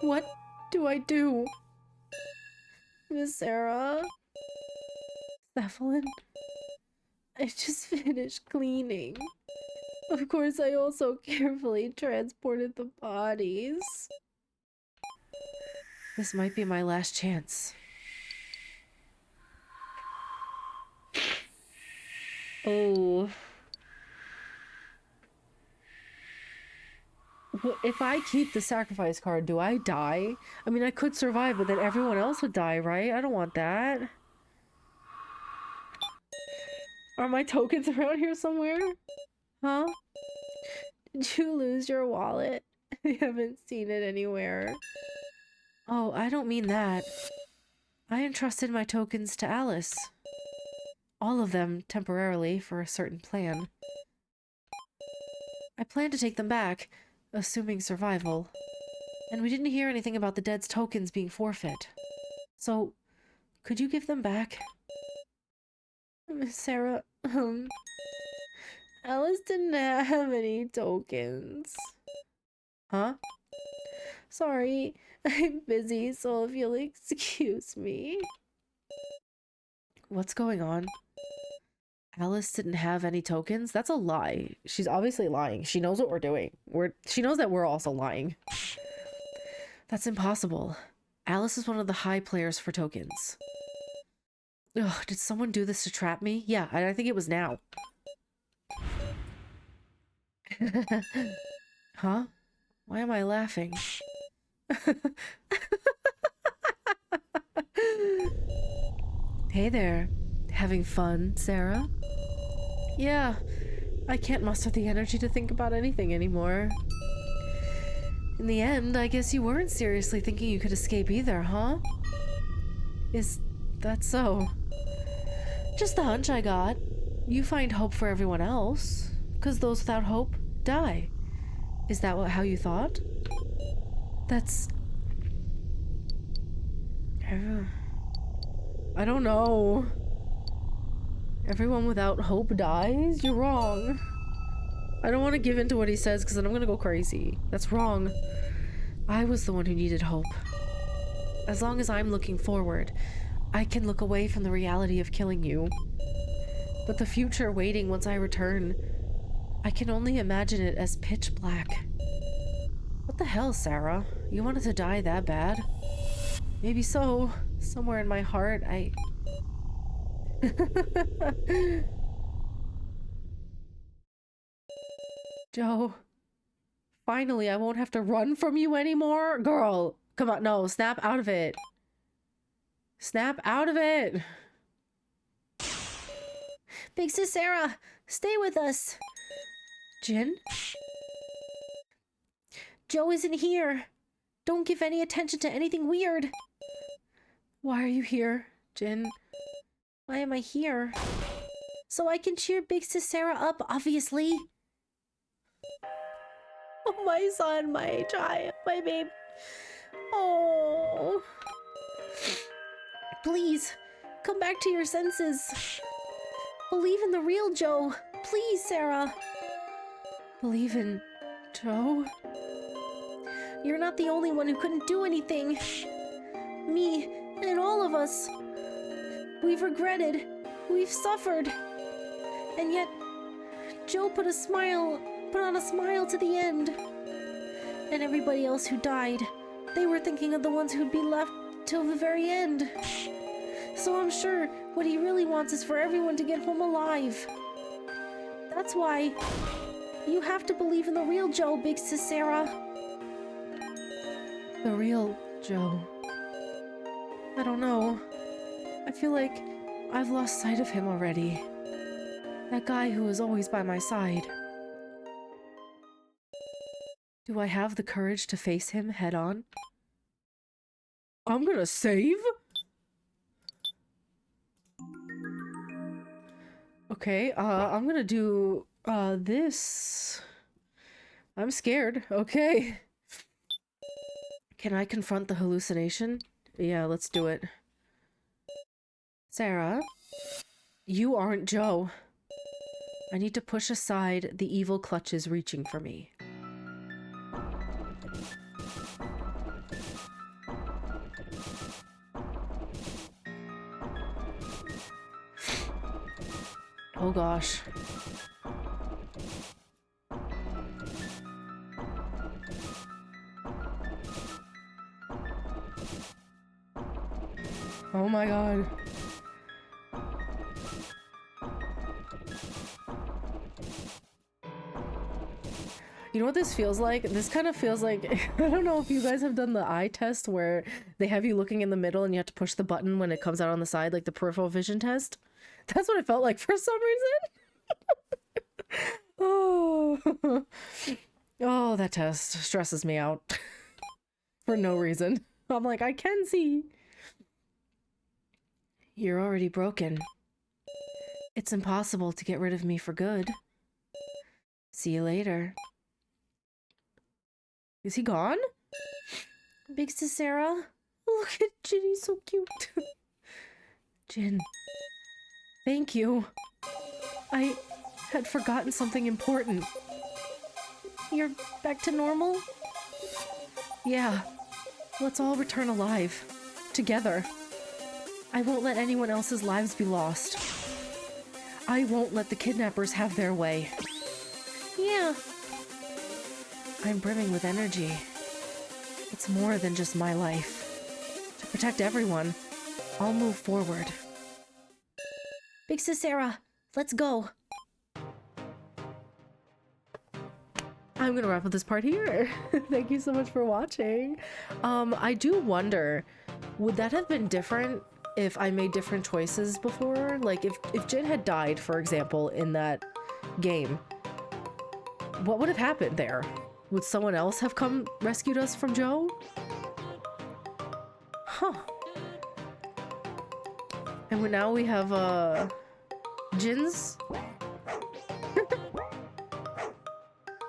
What do I do? Miss Sarah? Cephalin? I just finished cleaning. Of course, I also carefully transported the bodies. This might be my last chance. Oh. If I keep the sacrifice card, do I die? I mean, I could survive, but then everyone else would die, right? I don't want that. Are my tokens around here somewhere? Huh? Did you lose your wallet? I haven't seen it anywhere. Oh, I don't mean that. I entrusted my tokens to Alice. All of them, temporarily, for a certain plan. I plan to take them back, assuming survival. And we didn't hear anything about the dead's tokens being forfeit. So, could you give them back? Miss Sarah, Alice didn't have any tokens. Huh? Sorry, I'm busy, so if you'll excuse me. What's going on? Alice didn't have any tokens? That's a lie. She's obviously lying. She knows what we're doing. She knows that we're also lying. That's impossible. Alice is one of the high players for tokens. Ugh, did someone do this to trap me? Yeah, I think it was now. Huh? Why am I laughing? Hey there. Having fun, Sarah? Yeah, I can't muster the energy to think about anything anymore. In the end, I guess you weren't seriously thinking you could escape either, huh? Is that so? Just the hunch I got. You find hope for everyone else, 'cause those without hope die. Is that how you thought? That's... I don't know. Everyone without hope dies? You're wrong. I don't want to give in to what he says because then I'm gonna go crazy. That's wrong. I was the one who needed hope. As long as I'm looking forward, I can look away from the reality of killing you. But the future waiting once I return, I can only imagine it as pitch black. What the hell, Sarah? You wanted to die that bad? Maybe so. Somewhere in my heart, I... Joe. Finally, I won't have to run from you anymore? Girl, come on, no, snap out of it. Snap out of it! Big Sis Sarah, stay with us. Jin? Joe isn't here. Don't give any attention to anything weird. Why are you here, Jin? Why am I here? So I can cheer Big Sis Sarah up, obviously. Oh, my son, my child, my babe. Oh. Please, come back to your senses. Believe in the real Joe. Please, Sarah. Believe in Joe? You're not the only one who couldn't do anything. Me and all of us. We've regretted. We've suffered. And yet, Joe put a smile put on a smile to the end. And everybody else who died, they were thinking of the ones who'd be left till the very end. So I'm sure what he really wants is for everyone to get home alive. That's why you have to believe in the real Joe, Big Sis Sarah. The real Joe. I don't know. I feel like I've lost sight of him already. That guy who was always by my side. Do I have the courage to face him head on? I'm gonna save? Okay, I'm gonna do, this. I'm scared. Okay. Can I confront the hallucination? Yeah, let's do it. Sarah, you aren't Joe. I need to push aside the evil clutches reaching for me. Oh gosh. Oh my god. You know what this feels like? This kind of feels like, I don't know if you guys have done the eye test where they have you looking in the middle and you have to push the button when it comes out on the side, like the peripheral vision test. That's what it felt like for some reason. Oh. Oh, that test stresses me out. For no reason. I'm like, I can see. You're already broken. It's impossible to get rid of me for good. See you later. Is he gone? Big Sis Sarah? Look at Jin, he's so cute. Jin. Thank you. I had forgotten something important. You're back to normal? Yeah. Let's all return alive. Together. I won't let anyone else's lives be lost. I won't let the kidnappers have their way. Yeah. I'm brimming with energy. It's more than just my life. To protect everyone, I'll move forward. Big Sis Sarah, let's go. I'm gonna wrap up this part here. Thank you so much for watching. I do wonder, would that have been different if I made different choices before? Like if Jin had died, for example, in that game, what would have happened there? Would someone else have come rescued us from Joe? Huh. And now we have, Jin's?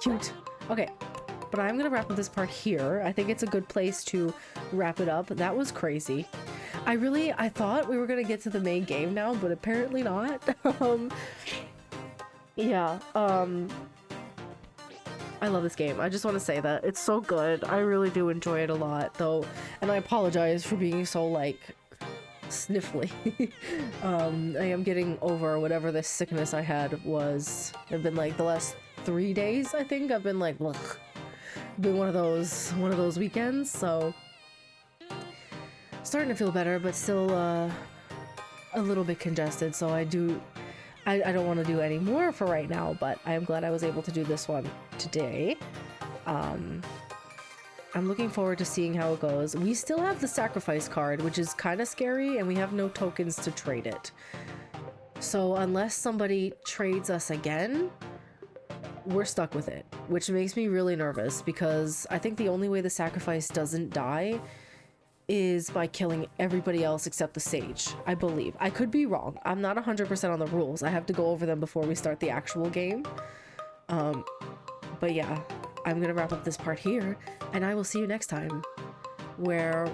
Cute. Okay, but I'm gonna wrap up this part here. I think it's a good place to wrap it up. That was crazy. I thought we were gonna get to the main game now, but apparently not. Yeah, I love this game. I just want to say that. It's so good. I really do enjoy it a lot, though. And I apologize for being so, like, sniffly. I am getting over whatever this sickness I had was. It's been, like, the last 3 days, I think. I've been, like, ugh. Been one of those weekends, so... Starting to feel better, but still, a little bit congested, so I don't want to do any more for right now, but I am glad I was able to do this one today. I'm looking forward to seeing how it goes. We still have the sacrifice card, which is kind of scary, and we have no tokens to trade it. So unless somebody trades us again, we're stuck with it, which makes me really nervous because I think the only way the sacrifice doesn't die is by killing everybody else except the sage, I believe. I could be wrong. I'm not 100% on the rules. I have to go over them before we start the actual game. But yeah, I'm gonna wrap up this part here, and I will see you next time, where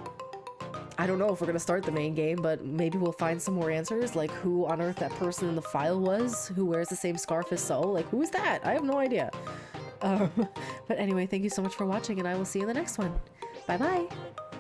I don't know if we're gonna start the main game, but maybe we'll find some more answers, like who on earth that person in the file was, who wears the same scarf as Sol. Like, who is that? I have no idea. But anyway, thank you so much for watching, and I will see you in the next one. Bye-bye!